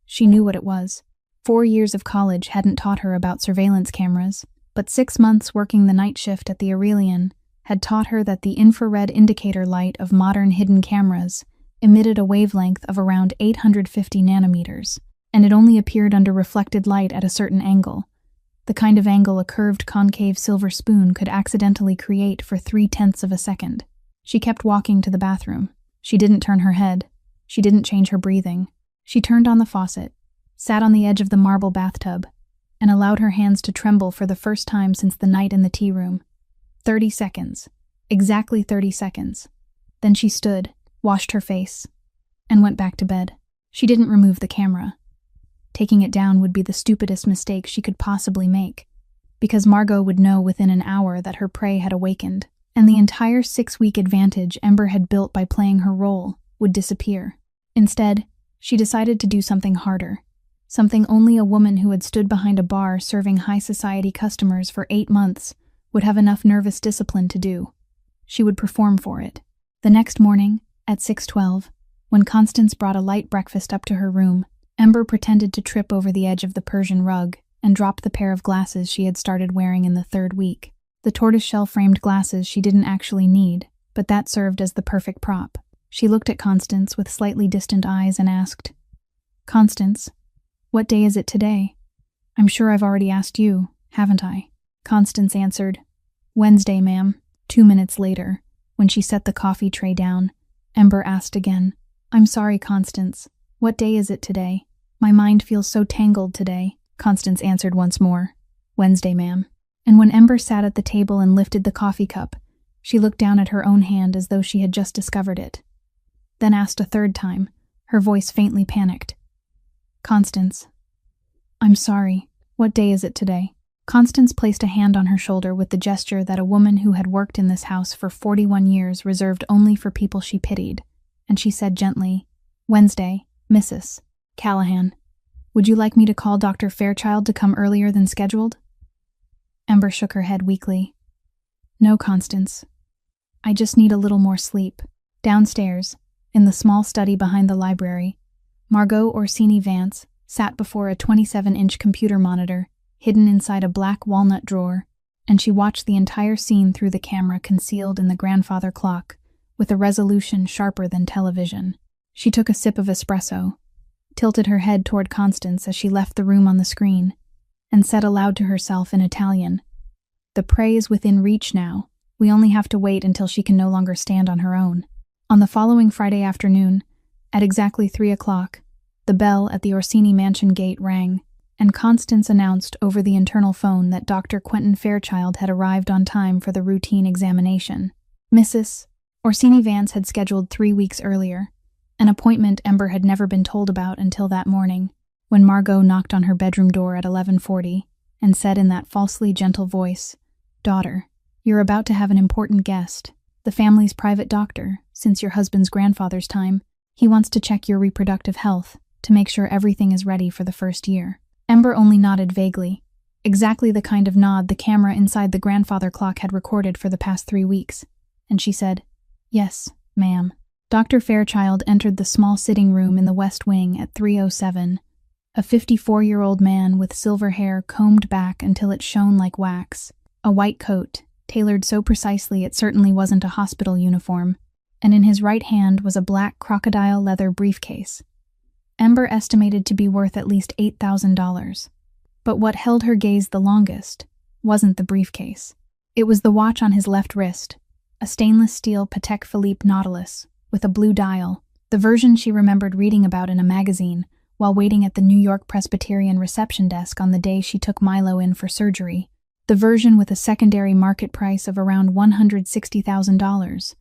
S1: She knew what it was. 4 years of college hadn't taught her about surveillance cameras, but 6 months working the night shift at the Aurelian had taught her that the infrared indicator light of modern hidden cameras emitted a wavelength of around 850 nanometers, and it only appeared under reflected light at a certain angle, the kind of angle a curved concave silver spoon could accidentally create for 0.3 of a second. She kept walking to the bathroom. She didn't turn her head. She didn't change her breathing. She turned on the faucet, sat on the edge of the marble bathtub, and allowed her hands to tremble for the first time since the night in the tea room. 30 seconds. Exactly 30 seconds. Then she stood, washed her face, and went back to bed. She didn't remove the camera. Taking it down would be the stupidest mistake she could possibly make, because Margot would know within an hour that her prey had awakened, and the entire 6-week advantage Ember had built by playing her role would disappear. Instead, she decided to do something harder, something only a woman who had stood behind a bar serving high-society customers for 8 months would have enough nervous discipline to do. She would perform for it. The next morning, at 6:12, when Constance brought a light breakfast up to her room, Ember pretended to trip over the edge of the Persian rug and drop the pair of glasses she had started wearing in the 3rd week. The tortoiseshell-framed glasses she didn't actually need, but that served as the perfect prop. She looked at Constance with slightly distant eyes and asked, "Constance, what day is it today? I'm sure I've already asked you, haven't I?" Constance answered, "Wednesday, ma'am." 2 minutes later, when she set the coffee tray down, Ember asked again, "I'm sorry, Constance. What day is it today? My mind feels so tangled today." Constance answered once more, "Wednesday, ma'am." And when Ember sat at the table and lifted the coffee cup, she looked down at her own hand as though she had just discovered it. Then asked a 3rd time, her voice faintly panicked, "Constance, I'm sorry. What day is it today?" Constance placed a hand on her shoulder with the gesture that a woman who had worked in this house for 41 years reserved only for people she pitied, and she said gently, "Wednesday, Mrs. Callahan. Would you like me to call Dr. Fairchild to come earlier than scheduled?" Ember shook her head weakly. "No, Constance. I just need a little more sleep." Downstairs, in the small study behind the library, Margot Orsini Vance sat before a 27-inch computer monitor hidden inside a black walnut drawer, and she watched the entire scene through the camera concealed in the grandfather clock with a resolution sharper than television. She took a sip of espresso, tilted her head toward Constance as she left the room on the screen, and said aloud to herself in Italian, "The prey is within reach now. We only have to wait until she can no longer stand on her own." On the following Friday afternoon, at exactly 3 o'clock, the bell at the Orsini mansion gate rang, and Constance announced over the internal phone that Dr. Quentin Fairchild had arrived on time for the routine examination. Mrs. Orsini Vance had scheduled 3 weeks earlier, an appointment Ember had never been told about until that morning, when Margot knocked on her bedroom door at 11:40 and said in that falsely gentle voice, "Daughter, you're about to have an important guest, the family's private doctor, since your husband's grandfather's time. He wants to check your reproductive health to make sure everything is ready for the first year." Ember only nodded vaguely, exactly the kind of nod the camera inside the grandfather clock had recorded for the past 3 weeks, and she said, "Yes, ma'am." Dr. Fairchild entered the small sitting room in the West Wing at 3:07, a 54-year-old man with silver hair combed back until it shone like wax, a white coat, tailored so precisely it certainly wasn't a hospital uniform, and in his right hand was a black crocodile leather briefcase. Ember estimated to be worth at least $8,000. But what held her gaze the longest wasn't the briefcase. It was the watch on his left wrist, a stainless steel Patek Philippe Nautilus with a blue dial, the version she remembered reading about in a magazine while waiting at the New York Presbyterian reception desk on the day she took Milo in for surgery, the version with a secondary market price of around $160,000,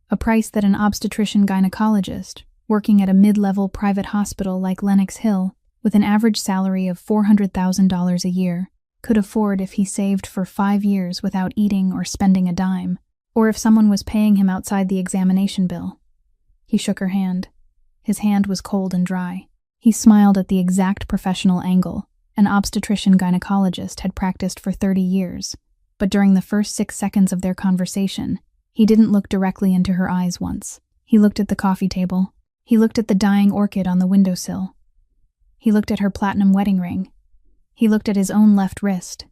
S1: a price that an obstetrician-gynecologist working at a mid-level private hospital like Lenox Hill, with an average salary of $400,000 a year, could afford if he saved for 5 years without eating or spending a dime, or if someone was paying him outside the examination bill. He shook her hand. His hand was cold and dry. He smiled at the exact professional angle an obstetrician-gynecologist had practiced for 30 years, but during the first 6 seconds of their conversation, he didn't look directly into her eyes once. He looked at the coffee table. He looked at the dying orchid on the windowsill. He looked at her platinum wedding ring. He looked at his own left wrist.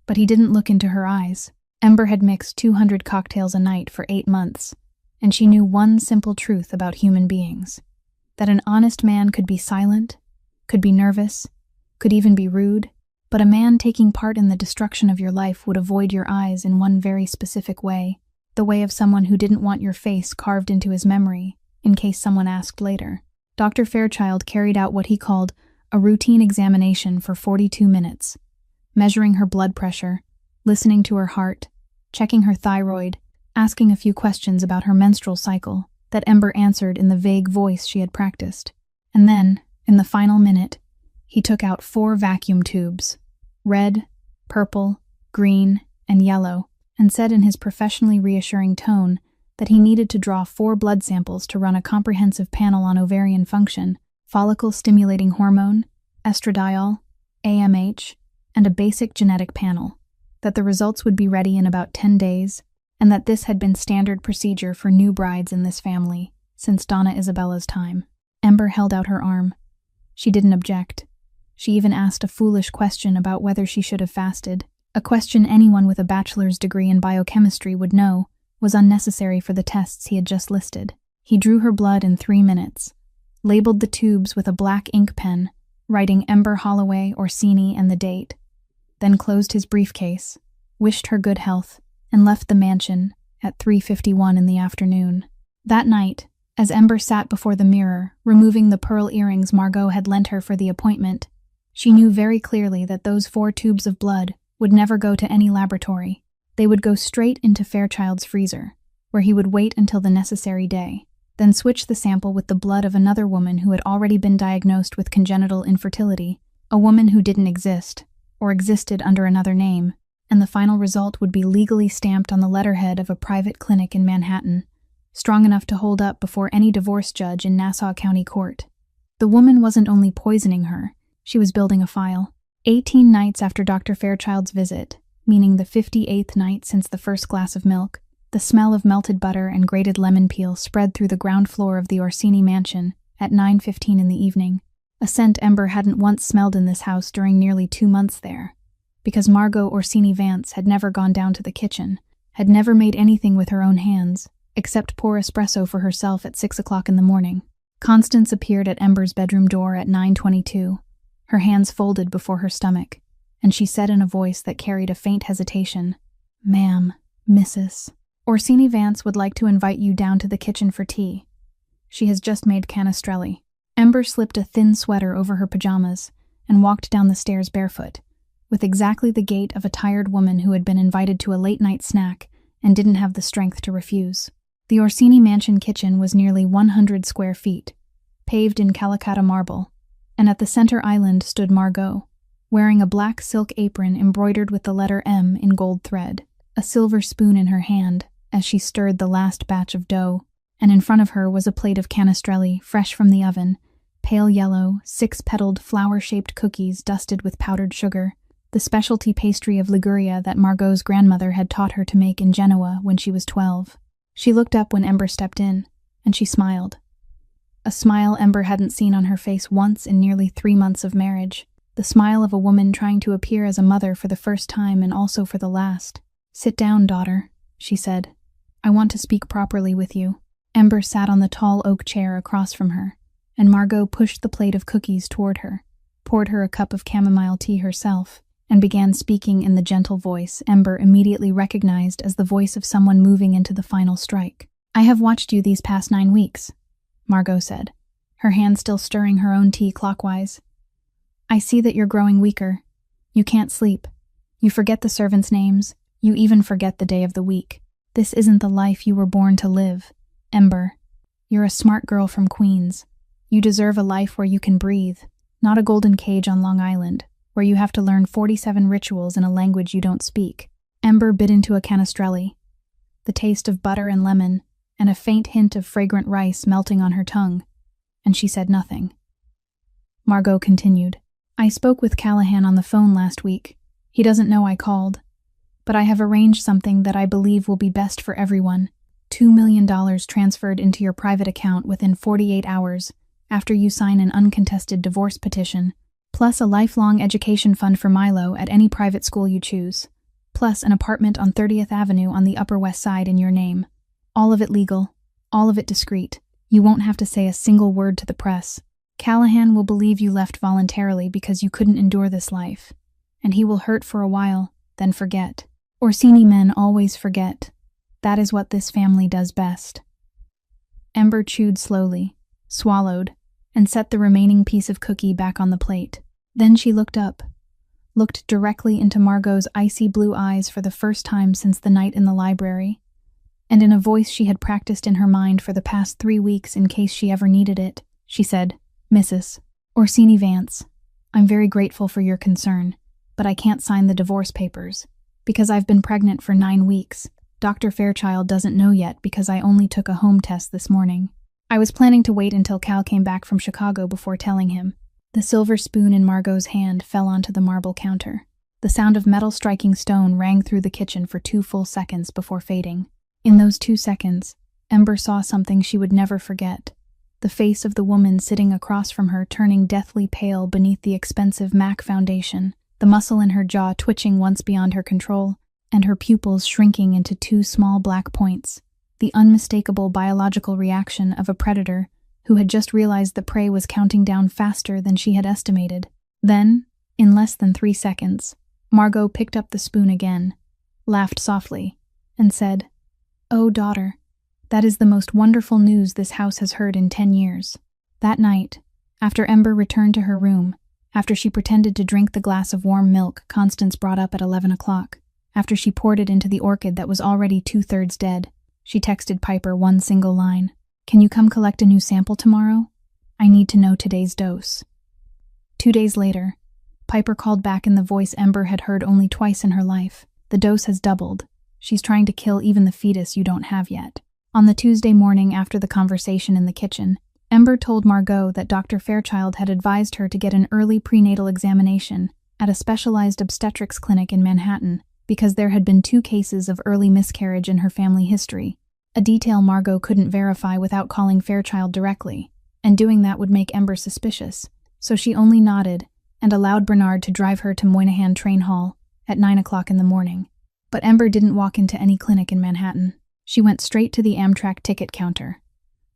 S1: But he didn't look into her eyes. Ember had mixed 200 cocktails a night for 8 months, and she knew one simple truth about human beings: that an honest man could be silent, could be nervous, could even be rude, but a man taking part in the destruction of your life would avoid your eyes in one very specific way, the way of someone who didn't want your face carved into his memory, in case someone asked later. Dr. Fairchild carried out what he called a routine examination for 42 minutes, measuring her blood pressure, listening to her heart, checking her thyroid, asking a few questions about her menstrual cycle that Ember answered in the vague voice she had practiced. And then, in the final minute, he took out 4 vacuum tubes, red, purple, green, and yellow, and said in his professionally reassuring tone that he needed to draw 4 blood samples to run a comprehensive panel on ovarian function, follicle-stimulating hormone, estradiol, AMH, and a basic genetic panel, that the results would be ready in about 10 days, and that this had been standard procedure for new brides in this family since Donna Isabella's time. Ember held out her arm. She didn't object. She even asked a foolish question about whether she should have fasted, a question anyone with a bachelor's degree in biochemistry would know was unnecessary for the tests he had just listed. He drew her blood in 3 minutes, labeled the tubes with a black ink pen, writing Ember Holloway, Orsini, and the date, then closed his briefcase, wished her good health, and left the mansion at 3:51 in the afternoon. That night, as Ember sat before the mirror, removing the pearl earrings Margot had lent her for the appointment, she knew very clearly that those 4 tubes of blood would never go to any laboratory. They would go straight into Fairchild's freezer, where he would wait until the necessary day, then switch the sample with the blood of another woman who had already been diagnosed with congenital infertility, a woman who didn't exist, or existed under another name, and the final result would be legally stamped on the letterhead of a private clinic in Manhattan, strong enough to hold up before any divorce judge in Nassau County Court. The woman wasn't only poisoning her, she was building a file. 18 nights after Dr. Fairchild's visit, meaning the 58th night since the first glass of milk, the smell of melted butter and grated lemon peel spread through the ground floor of the Orsini mansion at 9:15 in the evening, a scent Ember hadn't once smelled in this house during nearly 2 months there, because Margot Orsini Vance had never gone down to the kitchen, had never made anything with her own hands, except pour espresso for herself at 6 o'clock in the morning. Constance appeared at Ember's bedroom door at 9:22, her hands folded before her stomach, and she said in a voice that carried a faint hesitation, "Ma'am, Mrs. Orsini Vance would like to invite you down to the kitchen for tea. She has just made canestrelli." Ember slipped a thin sweater over her pajamas and walked down the stairs barefoot, with exactly the gait of a tired woman who had been invited to a late-night snack and didn't have the strength to refuse. The Orsini mansion kitchen was nearly 100 square feet, paved in Calcutta marble, and at the center island stood Margot, wearing a black silk apron embroidered with the letter M in gold thread, a silver spoon in her hand as she stirred the last batch of dough, and in front of her was a plate of canestrelli fresh from the oven, pale yellow, 6-petaled flower-shaped cookies dusted with powdered sugar, the specialty pastry of Liguria that Margot's grandmother had taught her to make in Genoa when she was 12. She looked up when Ember stepped in, and she smiled. A smile Ember hadn't seen on her face once in nearly 3 months of marriage, the smile of a woman trying to appear as a mother for the first time and also for the last. "Sit down, daughter," she said. "I want to speak properly with you." Ember sat on the tall oak chair across from her, and Margot pushed the plate of cookies toward her, poured her a cup of chamomile tea herself, and began speaking in the gentle voice Ember immediately recognized as the voice of someone moving into the final strike. "I have watched you these past 9 weeks, Margot said, her hand still stirring her own tea clockwise. "I see that you're growing weaker. You can't sleep. You forget the servants' names. You even forget the day of the week. This isn't the life you were born to live, Ember. You're a smart girl from Queens. You deserve a life where you can breathe, not a golden cage on Long Island, where you have to learn 47 rituals in a language you don't speak." Ember bit into a canestrelli, the taste of butter and lemon, and a faint hint of fragrant rice melting on her tongue, and she said nothing. Margot continued. "I spoke with Callahan on the phone last week. He doesn't know I called. But I have arranged something that I believe will be best for everyone. $2 million transferred into your private account within 48 hours after you sign an uncontested divorce petition, plus a lifelong education fund for Milo at any private school you choose, plus an apartment on 30th Avenue on the Upper West Side in your name. All of it legal, all of it discreet. You won't have to say a single word to the press. Callahan will believe you left voluntarily because you couldn't endure this life, and he will hurt for a while, then forget. Orsini men always forget. That is what this family does best. Ember chewed slowly, swallowed, and set the remaining piece of cookie back on the plate. Then she looked up, looked directly into Margot's icy blue eyes for the first time since the night in the library, and in a voice she had practiced in her mind for the past 3 weeks in case she ever needed it, she said, "Mrs. Orsini Vance, I'm very grateful for your concern, but I can't sign the divorce papers, because I've been pregnant for 9 weeks. Dr. Fairchild doesn't know yet because I only took a home test this morning. I was planning to wait until Cal came back from Chicago before telling him." The silver spoon in Margot's hand fell onto the marble counter. The sound of metal striking stone rang through the kitchen for 2 full seconds before fading. In those 2 seconds, Ember saw something she would never forget. The face of the woman sitting across from her turning deathly pale beneath the expensive MAC foundation, the muscle in her jaw twitching once beyond her control, and her pupils shrinking into 2 small black points, the unmistakable biological reaction of a predator who had just realized the prey was counting down faster than she had estimated. Then, in less than 3 seconds, Margot picked up the spoon again, laughed softly, and said, "Oh, daughter, that is the most wonderful news this house has heard in 10 years. That night, after Ember returned to her room, after she pretended to drink the glass of warm milk Constance brought up at 11 o'clock, after she poured it into the orchid that was already 2/3 dead, she texted Piper one single line. "Can you come collect a new sample tomorrow? I need to know today's dose." 2 days later, Piper called back in the voice Ember had heard only twice in her life. "The dose has doubled. She's trying to kill even the fetus you don't have yet." On the Tuesday morning after the conversation in the kitchen, Ember told Margot that Dr. Fairchild had advised her to get an early prenatal examination at a specialized obstetrics clinic in Manhattan because there had been 2 cases of early miscarriage in her family history, a detail Margot couldn't verify without calling Fairchild directly, and doing that would make Ember suspicious, so she only nodded and allowed Bernard to drive her to Moynihan Train Hall at 9 o'clock in the morning. But Ember didn't walk into any clinic in Manhattan. She went straight to the Amtrak ticket counter,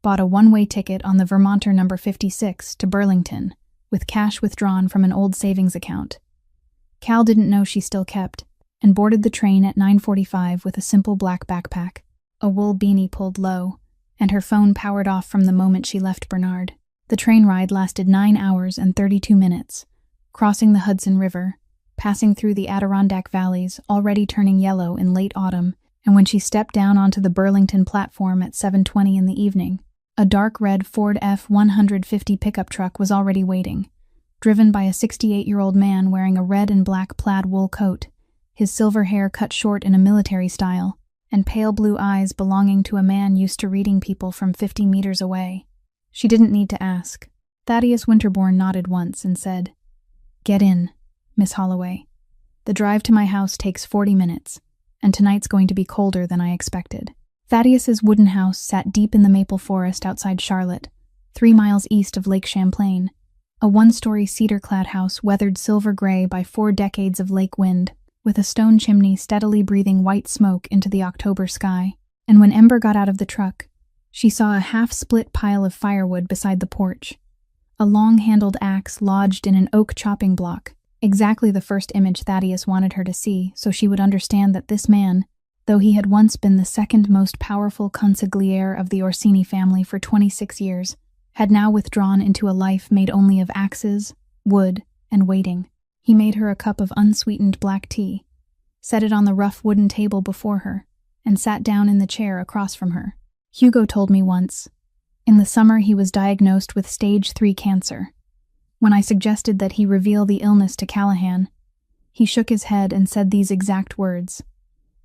S1: bought a one-way ticket on the Vermonter number 56 to Burlington, with cash withdrawn from an old savings account. Cal didn't know she still kept, and boarded the train at 9:45 with a simple black backpack, a wool beanie pulled low, and her phone powered off from the moment she left Bernard. The train ride lasted 9 hours and 32 minutes, crossing the Hudson River, passing through the Adirondack valleys already turning yellow in late autumn, and when she stepped down onto the Burlington platform at 7:20 in the evening, a dark red Ford F-150 pickup truck was already waiting, driven by a 68-year-old man wearing a red and black plaid wool coat, his silver hair cut short in a military style, and pale blue eyes belonging to a man used to reading people from 50 meters away. She didn't need to ask. Thaddeus Winterbourne nodded once and said, "Get in, Miss Holloway. The drive to my house takes 40 minutes, and tonight's going to be colder than I expected." Thaddeus's wooden house sat deep in the maple forest outside Charlotte, 3 miles east of Lake Champlain, a 1-story cedar-clad house weathered silver gray by 4 decades of lake wind, with a stone chimney steadily breathing white smoke into the October sky. And when Ember got out of the truck, she saw a half-split pile of firewood beside the porch, a long-handled axe lodged in an oak chopping block, exactly the first image Thaddeus wanted her to see, so she would understand that this man, though he had once been the second most powerful consigliere of the Orsini family for 26 years, had now withdrawn into a life made only of axes, wood, and waiting. He made her a cup of unsweetened black tea, set it on the rough wooden table before her, and sat down in the chair across from her. Hugo told me once, in the summer he was diagnosed with stage 3 cancer. When I suggested that he reveal the illness to Callahan, he shook his head and said these exact words,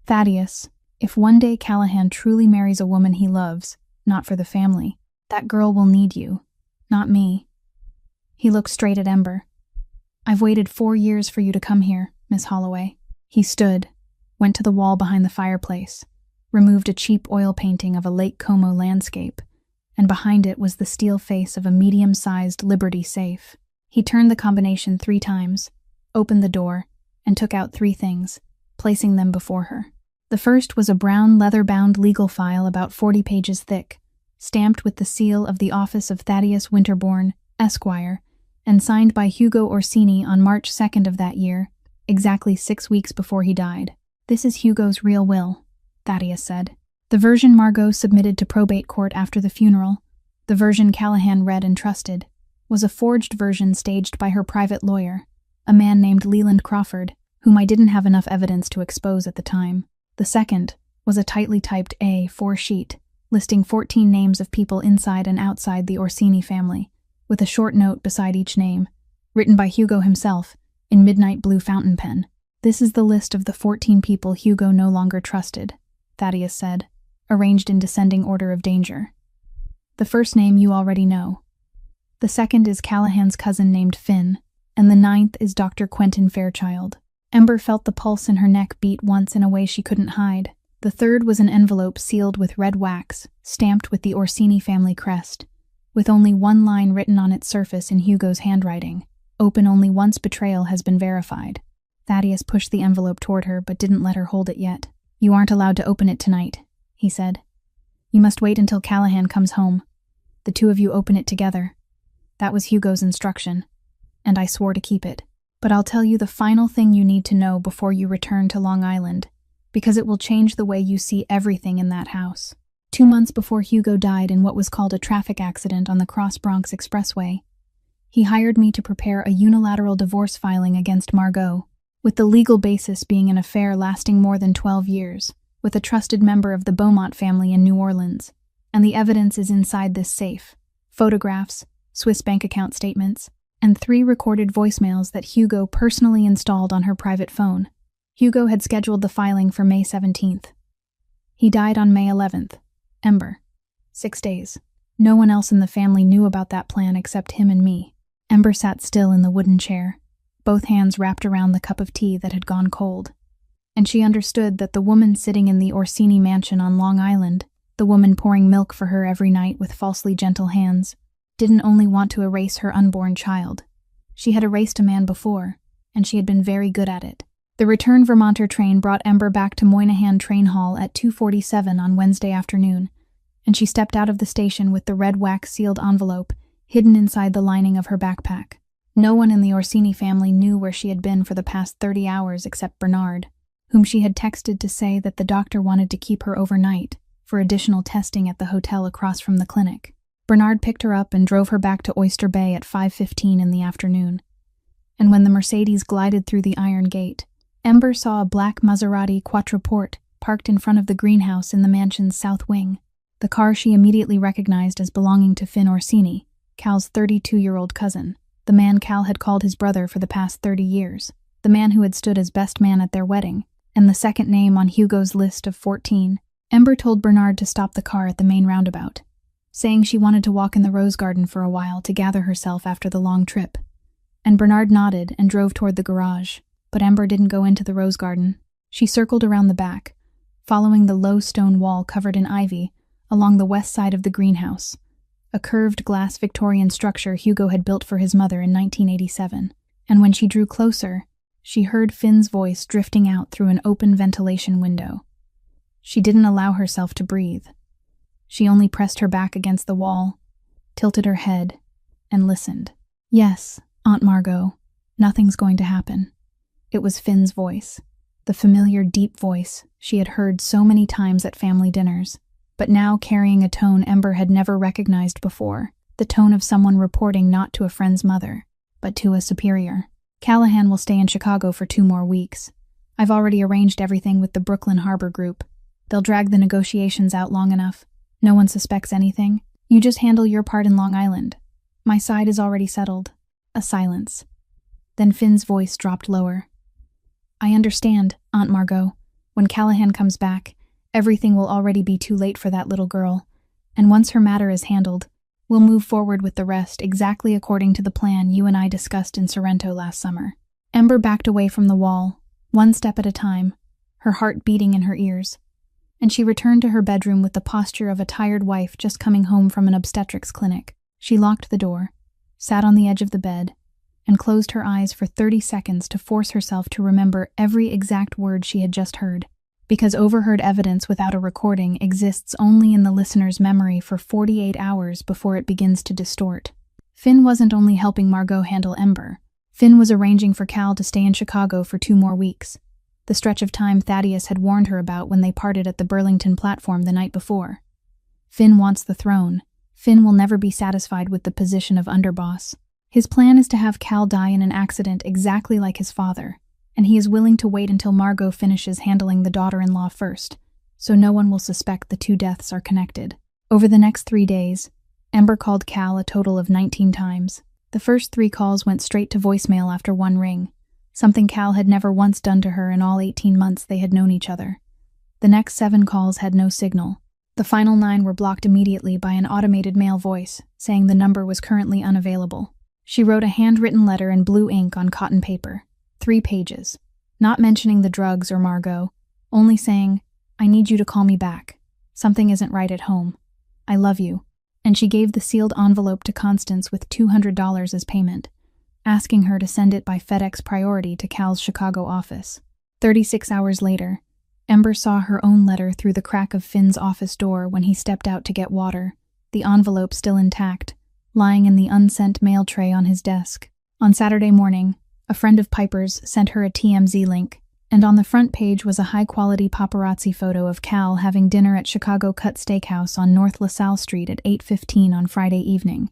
S1: "Thaddeus, if one day Callahan truly marries a woman he loves, not for the family, that girl will need you, not me." He looked straight at Ember. "I've waited 4 years for you to come here, Miss Holloway." He stood, went to the wall behind the fireplace, removed a cheap oil painting of a Lake Como landscape, and behind it was the steel face of a medium-sized Liberty safe. He turned the combination 3 times, opened the door, and took out 3 things, placing them before her. The first was a brown leather-bound legal file about 40 pages thick, stamped with the seal of the office of Thaddeus Winterbourne, Esquire, and signed by Hugo Orsini on March 2nd of that year, exactly 6 weeks before he died. "This is Hugo's real will," Thaddeus said. The version Margot submitted to probate court after the funeral, the version Callahan read and trusted, was a forged version staged by her private lawyer, a man named Leland Crawford, whom I didn't have enough evidence to expose at the time. The second was a tightly typed A4 sheet, listing 14 names of people inside and outside the Orsini family, with a short note beside each name, written by Hugo himself, in midnight blue fountain pen. "This is the list of the 14 people Hugo no longer trusted," Thaddeus said, arranged in descending order of danger. "The first name you already know. The second is Callahan's cousin named Finn, and the 9th is Dr. Quentin Fairchild." Ember felt the pulse in her neck beat once in a way she couldn't hide. The third was an envelope sealed with red wax, stamped with the Orsini family crest, with only one line written on its surface in Hugo's handwriting: "Open only once betrayal has been verified." Thaddeus pushed the envelope toward her, but didn't let her hold it yet. "You aren't allowed to open it tonight," he said. "You must wait until Callahan comes home. The two of you open it together." That was Hugo's instruction, and I swore to keep it. "But I'll tell you the final thing you need to know before you return to Long Island, because it will change the way you see everything in that house." 2 months before Hugo died in what was called a traffic accident on the Cross Bronx Expressway, he hired me to prepare a unilateral divorce filing against Margot, with the legal basis being an affair lasting more than 12 years, with a trusted member of the Beaumont family in New Orleans. And the evidence is inside this safe: photographs, Swiss bank account statements, and 3 recorded voicemails that Hugo personally installed on her private phone. Hugo had scheduled the filing for May 17th. He died on May 11th. Ember. 6 days. No one else in the family knew about that plan except him and me. Ember sat still in the wooden chair, both hands wrapped around the cup of tea that had gone cold. And she understood that the woman sitting in the Orsini mansion on Long Island, the woman pouring milk for her every night with falsely gentle hands, didn't only want to erase her unborn child. She had erased a man before, and she had been very good at it. The return Vermonter train brought Ember back to Moynihan Train Hall at 2:47 on Wednesday afternoon, and she stepped out of the station with the red wax-sealed envelope hidden inside the lining of her backpack. No one in the Orsini family knew where she had been for the past 30 hours except Bernard, whom she had texted to say that the doctor wanted to keep her overnight for additional testing at the hotel across from the clinic. Bernard picked her up and drove her back to Oyster Bay at 5:15 in the afternoon. And when the Mercedes glided through the iron gate, Ember saw a black Maserati Quattroporte parked in front of the greenhouse in the mansion's south wing. The car she immediately recognized as belonging to Finn Orsini, Cal's 32-year-old cousin, the man Cal had called his brother for the past 30 years, the man who had stood as best man at their wedding, and the second name on Hugo's list of 14. Ember told Bernard to stop the car at the main roundabout, saying she wanted to walk in the rose garden for a while to gather herself after the long trip. And Bernard nodded and drove toward the garage, but Ember didn't go into the rose garden. She circled around the back, following the low stone wall covered in ivy along the west side of the greenhouse, a curved glass Victorian structure Hugo had built for his mother in 1987. And when she drew closer, she heard Finn's voice drifting out through an open ventilation window. She didn't allow herself to breathe. She only pressed her back against the wall, tilted her head, and listened. "Yes, Aunt Margot, nothing's going to happen." It was Finn's voice, the familiar deep voice she had heard so many times at family dinners, but now carrying a tone Ember had never recognized before, the tone of someone reporting not to a friend's mother, but to a superior. "Callahan will stay in Chicago for 2 more weeks. I've already arranged everything with the Brooklyn Harbor Group. They'll drag the negotiations out long enough. No one suspects anything. You just handle your part in Long Island. My side is already settled." A silence. Then Finn's voice dropped lower. "I understand, Aunt Margot. When Callahan comes back, everything will already be too late for that little girl, and once her matter is handled, we'll move forward with the rest exactly according to the plan you and I discussed in Sorrento last summer." Ember backed away from the wall, one step at a time, her heart beating in her ears, and she returned to her bedroom with the posture of a tired wife just coming home from an obstetrics clinic. She locked the door, sat on the edge of the bed, and closed her eyes for 30 seconds to force herself to remember every exact word she had just heard, because overheard evidence without a recording exists only in the listener's memory for 48 hours before it begins to distort. Finn wasn't only helping Margot handle Ember. Finn was arranging for Cal to stay in Chicago for 2 more weeks, the stretch of time Thaddeus had warned her about when they parted at the Burlington platform the night before. Finn wants the throne. Finn will never be satisfied with the position of underboss. His plan is to have Cal die in an accident exactly like his father, and he is willing to wait until Margot finishes handling the daughter-in-law first, so no one will suspect the 2 deaths are connected. Over the next 3 days, Ember called Cal a total of 19 times. The first 3 calls went straight to voicemail after 1 ring, something Cal had never once done to her in all 18 months they had known each other. The next 7 calls had no signal. The final 9 were blocked immediately by an automated male voice, saying the number was currently unavailable. She wrote a handwritten letter in blue ink on cotton paper, 3 pages, not mentioning the drugs or Margot, only saying, "I need you to call me back. Something isn't right at home. I love you." And she gave the sealed envelope to Constance with $200 as payment, asking her to send it by FedEx Priority to Cal's Chicago office. 36 hours later, Ember saw her own letter through the crack of Finn's office door when he stepped out to get water, the envelope still intact, lying in the unsent mail tray on his desk. On Saturday morning, a friend of Piper's sent her a TMZ link, and on the front page was a high-quality paparazzi photo of Cal having dinner at Chicago Cut Steakhouse on North LaSalle Street at 8:15 on Friday evening,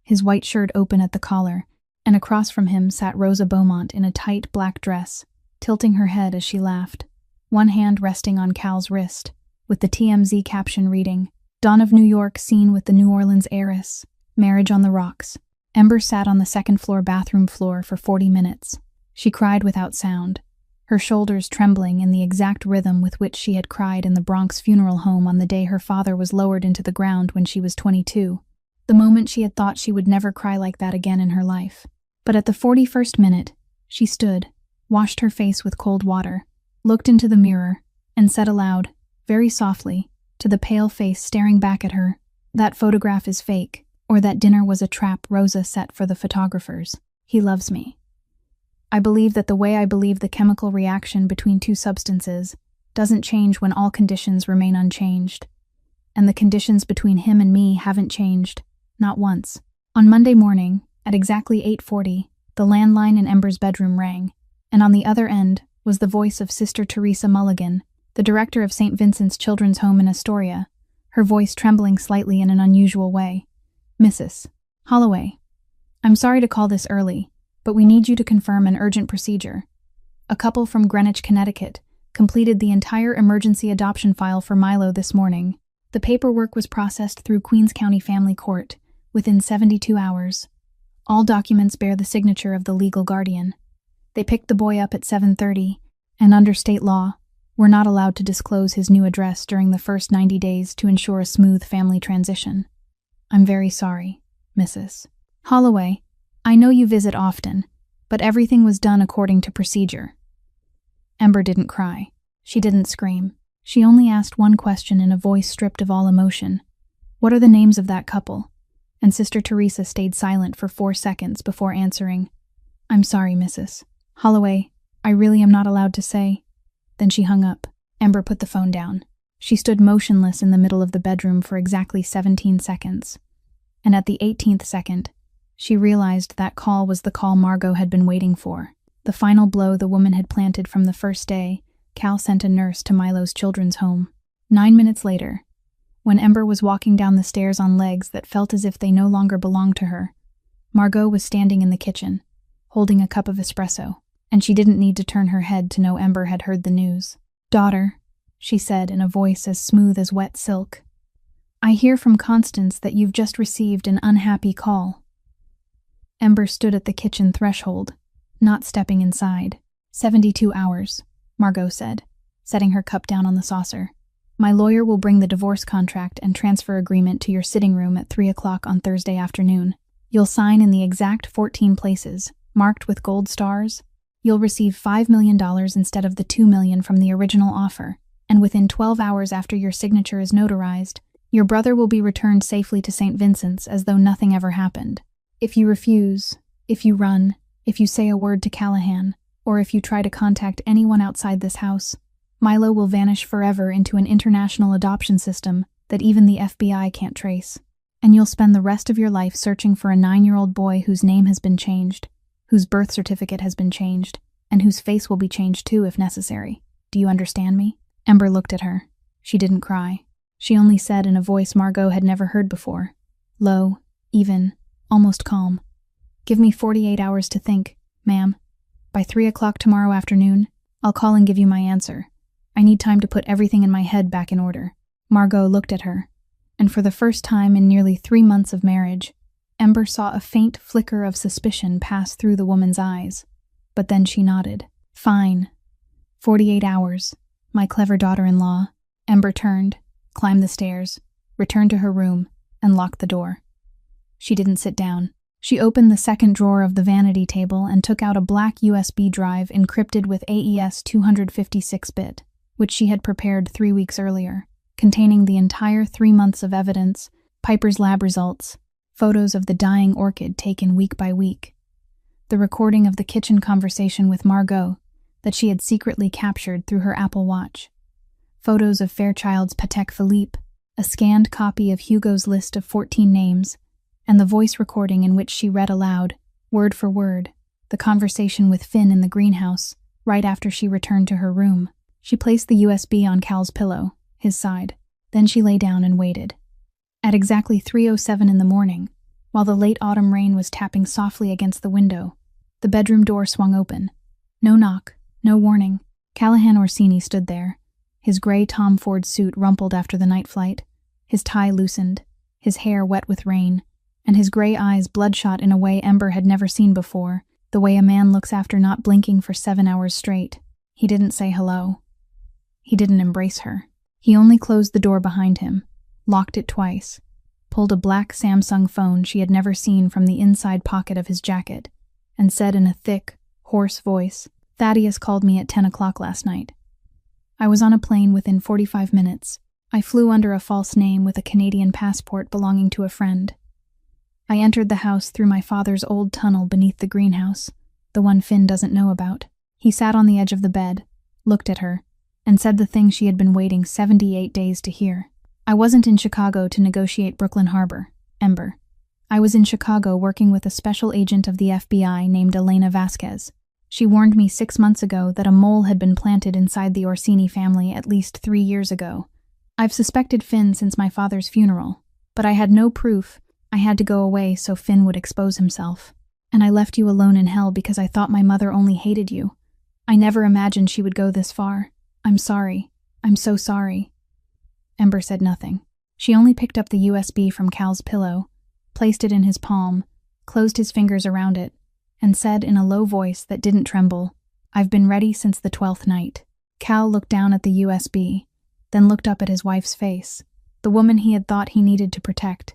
S1: his white shirt open at the collar, and across from him sat Rosa Beaumont in a tight black dress, tilting her head as she laughed, one hand resting on Cal's wrist, with the TMZ caption reading, "Dawn of New York seen with the New Orleans heiress. Marriage on the rocks." Ember sat on the second-floor bathroom floor for 40 minutes. She cried without sound, her shoulders trembling in the exact rhythm with which she had cried in the Bronx funeral home on the day her father was lowered into the ground when she was 22. The moment she had thought she would never cry like that again in her life. But at the 41st minute, she stood, washed her face with cold water, looked into the mirror, and said aloud, very softly, to the pale face staring back at her, "That photograph is fake. Or that dinner was a trap Rosa set for the photographers. He loves me. I believe that the way I believe the chemical reaction between 2 substances doesn't change when all conditions remain unchanged. And the conditions between him and me haven't changed, not once." On Monday morning, at exactly 8:40, the landline in Ember's bedroom rang, and on the other end was the voice of Sister Teresa Mulligan, the director of St. Vincent's Children's Home in Astoria, her voice trembling slightly in an unusual way. "Mrs. Holloway, I'm sorry to call this early, but we need you to confirm an urgent procedure. A couple from Greenwich, Connecticut, completed the entire emergency adoption file for Milo this morning. The paperwork was processed through Queens County Family Court within 72 hours. All documents bear the signature of the legal guardian. They picked the boy up at 7:30, and under state law, we're not allowed to disclose his new address during the first 90 days to ensure a smooth family transition. I'm very sorry, Mrs. Holloway. I know you visit often, but everything was done according to procedure." Ember didn't cry. She didn't scream. She only asked one question in a voice stripped of all emotion. "What are the names of that couple?" And Sister Teresa stayed silent for 4 seconds before answering, "I'm sorry, Mrs. Holloway. I really am not allowed to say." Then she hung up. Ember put the phone down. She stood motionless in the middle of the bedroom for exactly 17 seconds. And at the 18th second, she realized that call was the call Margot had been waiting for. The final blow the woman had planted from the first day Cal sent a nurse to Milo's children's home. 9 minutes later, when Ember was walking down the stairs on legs that felt as if they no longer belonged to her, Margot was standing in the kitchen, holding a cup of espresso, and she didn't need to turn her head to know Ember had heard the news. "Daughter," she said in a voice as smooth as wet silk, "I hear from Constance that you've just received an unhappy call." Ember stood at the kitchen threshold, not stepping inside. 72 hours, Margot said, setting her cup down on the saucer. "My lawyer will bring the divorce contract and transfer agreement to your sitting room at 3 o'clock on Thursday afternoon. You'll sign in the exact 14 places, marked with gold stars. You'll receive $5 million instead of the $2 million from the original offer, and within 12 hours after your signature is notarized, your brother will be returned safely to St. Vincent's as though nothing ever happened. If you refuse, if you run, if you say a word to Callahan, or if you try to contact anyone outside this house, Milo will vanish forever into an international adoption system that even the FBI can't trace. and you'll spend the rest of your life searching for a 9-year-old boy whose name has been changed, whose birth certificate has been changed, and whose face will be changed too if necessary. Do you understand me?" Ember looked at her. She didn't cry. She only said in a voice Margot had never heard before, low, even, almost calm, "Give me 48 hours to think, ma'am. By 3 o'clock tomorrow afternoon, I'll call and give you my answer. I need time to put everything in my head back in order." Margot looked at her, and for the first time in nearly 3 months of marriage, Ember saw a faint flicker of suspicion pass through the woman's eyes. But then she nodded. "Fine. 48 hours. My clever daughter-in-law." Ember turned, climbed the stairs, returned to her room, and locked the door. She didn't sit down. She opened the second drawer of the vanity table and took out a black USB drive encrypted with AES 256-bit, which she had prepared 3 weeks earlier, containing the entire 3 months of evidence, Piper's lab results, photos of the dying orchid taken week by week, the recording of the kitchen conversation with Margot that she had secretly captured through her Apple Watch, photos of Fairchild's Patek Philippe, a scanned copy of Hugo's list of 14 names, and the voice recording in which she read aloud, word for word, the conversation with Finn in the greenhouse, right after she returned to her room. She placed the USB on Cal's pillow, his side. Then she lay down and waited. At exactly 3:07 in the morning, while the late autumn rain was tapping softly against the window, the bedroom door swung open. No knock, no warning. Callahan Orsini stood there, his gray Tom Ford suit rumpled after the night flight, his tie loosened, his hair wet with rain, and his gray eyes bloodshot in a way Ember had never seen before, the way a man looks after not blinking for 7 hours straight. He didn't say hello. He didn't embrace her. He only closed the door behind him, locked it twice, pulled a black Samsung phone she had never seen from the inside pocket of his jacket, and said in a thick, hoarse voice, "Thaddeus called me at 10 o'clock last night. I was on a plane within 45 minutes. I flew under a false name with a Canadian passport belonging to a friend. I entered the house through my father's old tunnel beneath the greenhouse, the one Finn doesn't know about." He sat on the edge of the bed, looked at her, and said the thing she had been waiting 78 days to hear. "I wasn't in Chicago to negotiate Brooklyn Harbor, Ember. I was in Chicago working with a special agent of the FBI named Elena Vasquez. She warned me 6 months ago that a mole had been planted inside the Orsini family at least 3 years ago. I've suspected Finn since my father's funeral, but I had no proof. I had to go away so Finn would expose himself. And I left you alone in hell because I thought my mother only hated you. I never imagined she would go this far. I'm sorry. I'm so sorry." Ember said nothing. She only picked up the USB from Cal's pillow, placed it in his palm, closed his fingers around it, and said in a low voice that didn't tremble, "I've been ready since the 12th night." Cal looked down at the USB, then looked up at his wife's face, the woman he had thought he needed to protect.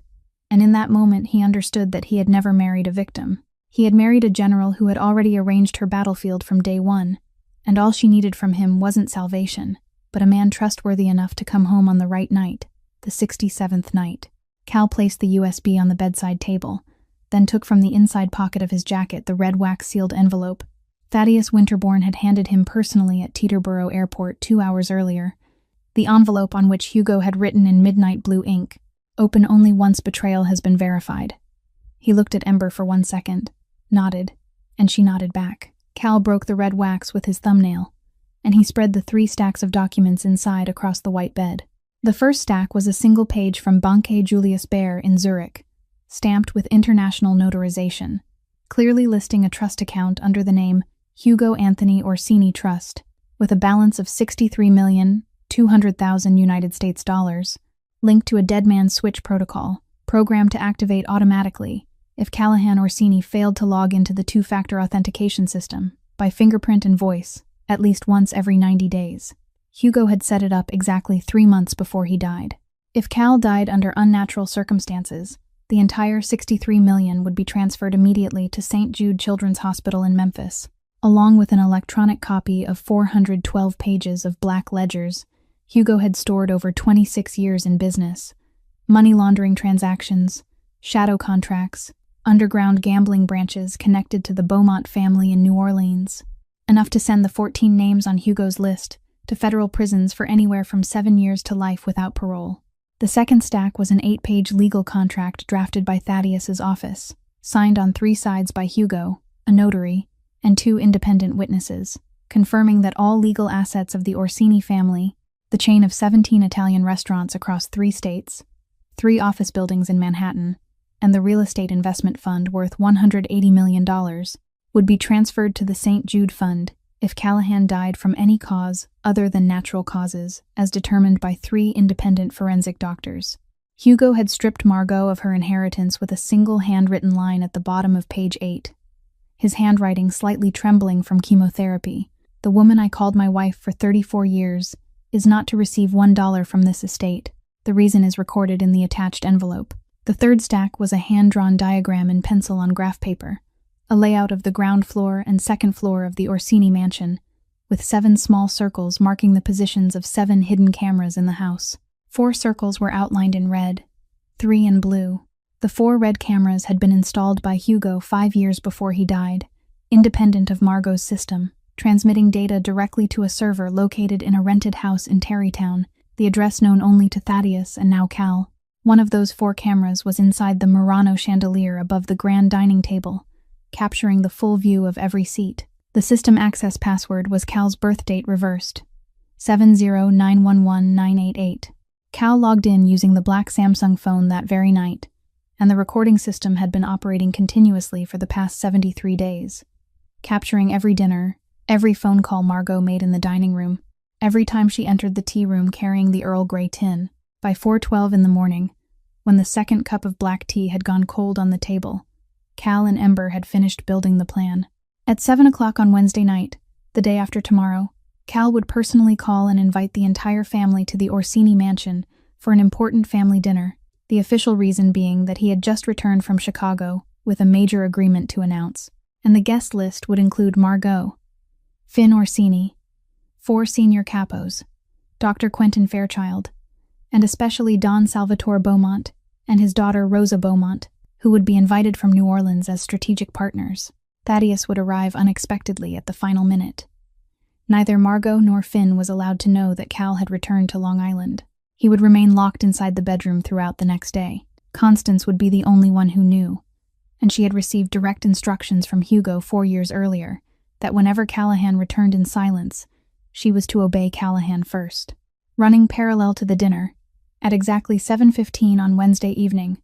S1: And in that moment he understood that he had never married a victim. He had married a general who had already arranged her battlefield from day one, and all she needed from him wasn't salvation, but a man trustworthy enough to come home on the right night, the 67th night. Cal placed the USB on the bedside table, then took from the inside pocket of his jacket the red wax-sealed envelope. Thaddeus Winterbourne had handed him personally at Teterboro Airport 2 hours earlier, the envelope on which Hugo had written in midnight blue ink, "Open only once betrayal has been verified." He looked at Ember for 1 second, nodded, and she nodded back. Cal broke the red wax with his thumbnail, and he spread the 3 stacks of documents inside across the white bed. The first stack was a single page from Banque Julius Baer in Zurich, stamped with international notarization, clearly listing a trust account under the name Hugo Anthony Orsini Trust, with a balance of $63,200,000 United States dollars, linked to a dead man's switch protocol, programmed to activate automatically if Callahan Orsini failed to log into the 2-factor authentication system, by fingerprint and voice, at least once every 90 days. Hugo had set it up exactly 3 months before he died. If Cal died under unnatural circumstances, the entire $63 million would be transferred immediately to St. Jude Children's Hospital in Memphis, along with an electronic copy of 412 pages of black ledgers Hugo had stored over 26 years in business, money laundering transactions, shadow contracts, underground gambling branches connected to the Beaumont family in New Orleans, enough to send the 14 names on Hugo's list to federal prisons for anywhere from 7 years to life without parole. The second stack was an 8-page legal contract drafted by Thaddeus's office, signed on 3 sides by Hugo, a notary, and 2 independent witnesses, confirming that all legal assets of the Orsini family, the chain of 17 Italian restaurants across 3 states, 3 office buildings in Manhattan, and the real estate investment fund worth $180 million, would be transferred to the St. Jude Fund if Callahan died from any cause other than natural causes, as determined by 3 independent forensic doctors. Hugo had stripped Margot of her inheritance with a single handwritten line at the bottom of page 8. His handwriting slightly trembling from chemotherapy. "The woman I called my wife for 34 years is not to receive $1 from this estate. The reason is recorded in the attached envelope." The third stack was a hand-drawn diagram in pencil on graph paper, a layout of the ground floor and second floor of the Orsini mansion, with 7 small circles marking the positions of 7 hidden cameras in the house. 4 circles were outlined in red, 3 in blue. The 4 red cameras had been installed by Hugo 5 years before he died, independent of Margot's system, transmitting data directly to a server located in a rented house in Tarrytown, the address known only to Thaddeus and now Cal. One of those 4 cameras was inside the Murano chandelier above the grand dining table, capturing the full view of every seat. The system access password was Cal's birth date reversed, 70911-988. Cal logged in using the black Samsung phone that very night, and the recording system had been operating continuously for the past 73 days, capturing every dinner, every phone call Margot made in the dining room, every time she entered the tea room carrying the Earl Grey tin. By 4:12 in the morning, when the second cup of black tea had gone cold on the table, Cal and Ember had finished building the plan. At 7 o'clock on Wednesday night, the day after tomorrow, Cal would personally call and invite the entire family to the Orsini mansion for an important family dinner, the official reason being that he had just returned from Chicago with a major agreement to announce, and the guest list would include Margot, Finn Orsini, 4 senior capos, Dr. Quentin Fairchild, and especially Don Salvatore Beaumont and his daughter Rosa Beaumont, who would be invited from New Orleans as strategic partners. Thaddeus would arrive unexpectedly at the final minute. Neither Margot nor Finn was allowed to know that Cal had returned to Long Island. He would remain locked inside the bedroom throughout the next day. Constance would be the only one who knew, and she had received direct instructions from Hugo 4 years earlier that whenever Callahan returned in silence, she was to obey Callahan first. Running parallel to the dinner, at exactly 7:15 on Wednesday evening,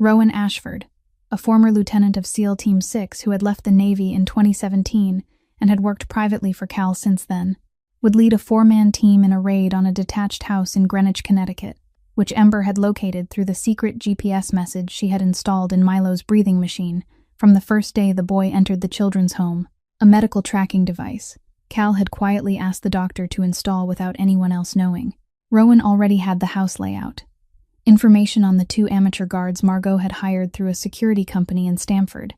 S1: Rowan Ashford, a former lieutenant of SEAL Team 6 who had left the Navy in 2017 and had worked privately for Cal since then, would lead a 4-man team in a raid on a detached house in Greenwich, Connecticut, which Ember had located through the secret GPS message she had installed in Milo's breathing machine from the first day the boy entered the children's home, a medical tracking device Cal had quietly asked the doctor to install without anyone else knowing. Rowan already had the house layout. Information on the 2 amateur guards Margot had hired through a security company in Stamford,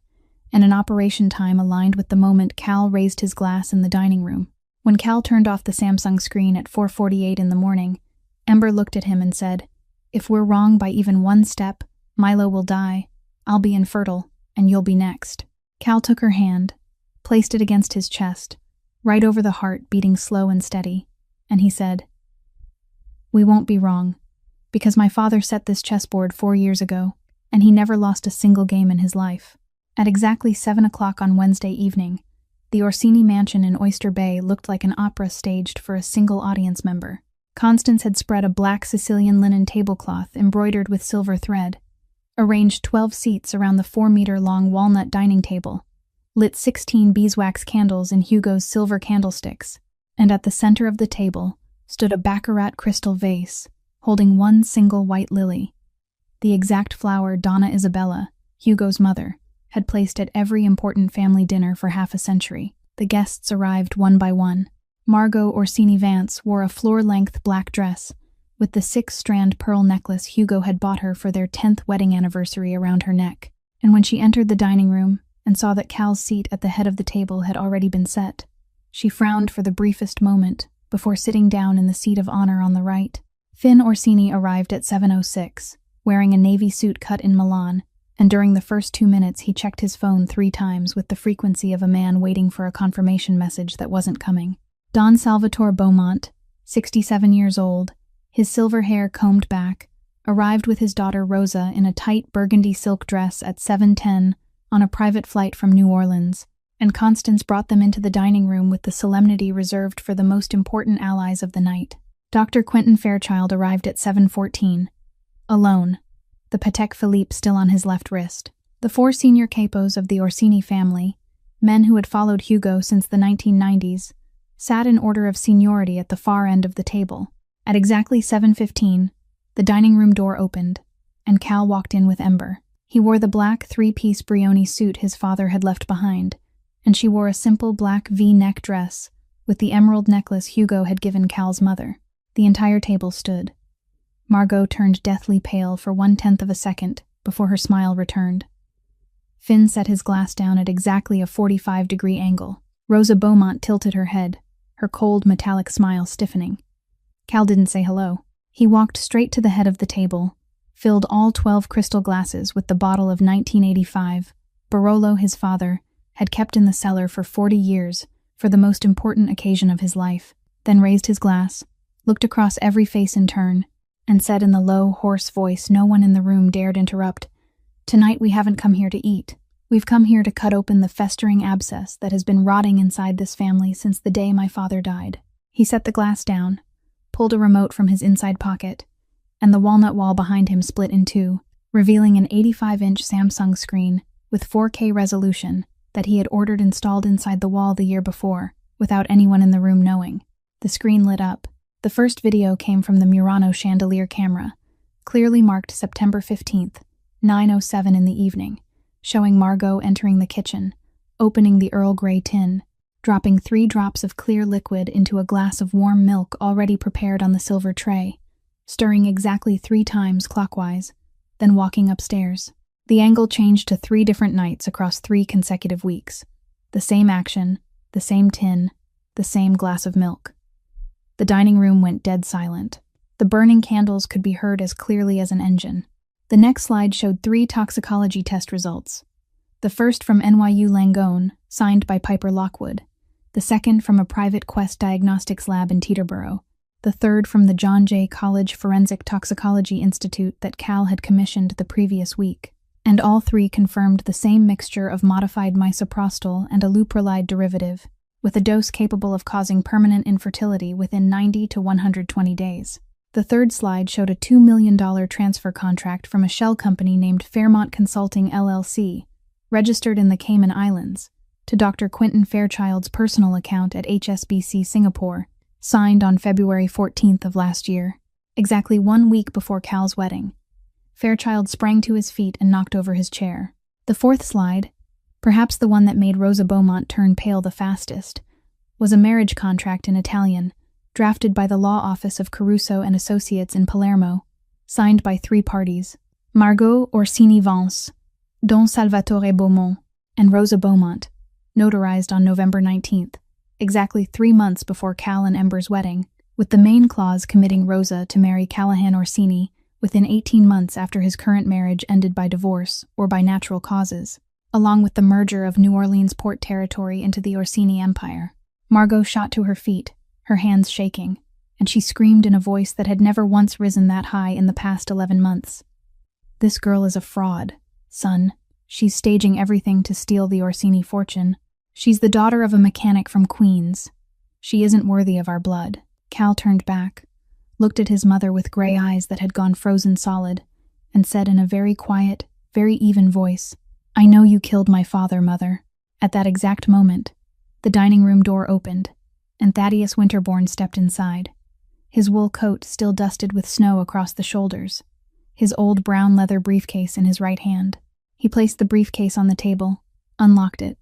S1: and an operation time aligned with the moment Cal raised his glass in the dining room. When Cal turned off the Samsung screen at 4:48 in the morning, Ember looked at him and said, "If we're wrong by even 1 step, Milo will die, I'll be infertile, and you'll be next." Cal took her hand, placed it against his chest, right over the heart beating slow and steady, and he said, "We won't be wrong, because my father set this chessboard 4 years ago, and he never lost a single game in his life." At exactly 7 o'clock on Wednesday evening, the Orsini mansion in Oyster Bay looked like an opera staged for a single audience member. Constance had spread a black Sicilian linen tablecloth embroidered with silver thread, arranged 12 seats around the 4-meter-long walnut dining table, lit 16 beeswax candles in Hugo's silver candlesticks, and at the center of the table stood a baccarat crystal vase holding 1 single white lily, the exact flower Donna Isabella, Hugo's mother, had placed at every important family dinner for half a century. The guests arrived one by one. Margot Orsini Vance wore a floor-length black dress with the 6-strand pearl necklace Hugo had bought her for their 10th wedding anniversary around her neck, and when she entered the dining room and saw that Cal's seat at the head of the table had already been set, she frowned for the briefest moment before sitting down in the seat of honor on the right. Finn Orsini arrived at 7:06, wearing a navy suit cut in Milan, and during the first 2 minutes he checked his phone 3 times with the frequency of a man waiting for a confirmation message that wasn't coming. Don Salvatore Beaumont, 67 years old, his silver hair combed back, arrived with his daughter Rosa in a tight burgundy silk dress at 7:10 on a private flight from New Orleans, and Constance brought them into the dining room with the solemnity reserved for the most important allies of the night. Dr. Quentin Fairchild arrived at 7:14, alone, the Patek Philippe still on his left wrist. The 4 senior capos of the Orsini family, men who had followed Hugo since the 1990s, sat in order of seniority at the far end of the table. At exactly 7:15, the dining room door opened, and Cal walked in with Ember. He wore the black 3-piece Brioni suit his father had left behind, and she wore a simple black V-neck dress with the emerald necklace Hugo had given Cal's mother. The entire table stood. Margot turned deathly pale for 1/10 of a second before her smile returned. Finn set his glass down at exactly a 45-degree angle. Rosa Beaumont tilted her head, her cold metallic smile stiffening. Cal didn't say hello. He walked straight to the head of the table, filled all 12 crystal glasses with the bottle of 1985 Barolo, his father, had kept in the cellar for 40 years for the most important occasion of his life, then raised his glass, looked across every face in turn, and said in the low, hoarse voice no one in the room dared interrupt, "Tonight we haven't come here to eat. We've come here to cut open the festering abscess that has been rotting inside this family since the day my father died." He set the glass down, pulled a remote from his inside pocket, and the walnut wall behind him split in two, revealing an 85-inch Samsung screen with 4K resolution that he had ordered installed inside the wall the year before, without anyone in the room knowing. The screen lit up. The first video came from the Murano chandelier camera, clearly marked September 15th, 9:07 in the evening, showing Margot entering the kitchen, opening the Earl Grey tin, dropping 3 drops of clear liquid into a glass of warm milk already prepared on the silver tray, stirring exactly 3 times clockwise, then walking upstairs. The angle changed to 3 different nights across 3 consecutive weeks. The same action, the same tin, the same glass of milk. The dining room went dead silent. The burning candles could be heard as clearly as an engine. The next slide showed 3 toxicology test results. The first from NYU Langone, signed by Piper Lockwood. The second from a private Quest Diagnostics lab in Teterboro. The third from the John Jay College Forensic Toxicology Institute that Cal had commissioned the previous week. And all 3 confirmed the same mixture of modified misoprostol and a leuprolide derivative, with a dose capable of causing permanent infertility within 90 to 120 days. The third slide showed a $2 million transfer contract from a shell company named Fairmont Consulting LLC, registered in the Cayman Islands, to Dr. Quentin Fairchild's personal account at HSBC Singapore, signed on February 14th of last year, exactly 1 week before Cal's wedding. Fairchild sprang to his feet and knocked over his chair. The fourth slide, perhaps the one that made Rosa Beaumont turn pale the fastest, was a marriage contract in Italian, drafted by the law office of Caruso and Associates in Palermo, signed by 3 parties, Margot Orsini Vance, Don Salvatore Beaumont, and Rosa Beaumont, notarized on November 19th, exactly 3 months before Cal and Ember's wedding, with the main clause committing Rosa to marry Callahan Orsini within 18 months after his current marriage ended by divorce or by natural causes, along with the merger of New Orleans Port Territory into the Orsini Empire. Margot shot to her feet, her hands shaking, and she screamed in a voice that had never once risen that high in the past 11 months. "This girl is a fraud, son. She's staging everything to steal the Orsini fortune. She's the daughter of a mechanic from Queens. She isn't worthy of our blood." Cal turned back, looked at his mother with gray eyes that had gone frozen solid, and said in a very quiet, very even voice, "I know you killed my father, Mother." At that exact moment, the dining room door opened, and Thaddeus Winterbourne stepped inside, his wool coat still dusted with snow across the shoulders, his old brown leather briefcase in his right hand. He placed the briefcase on the table, unlocked it,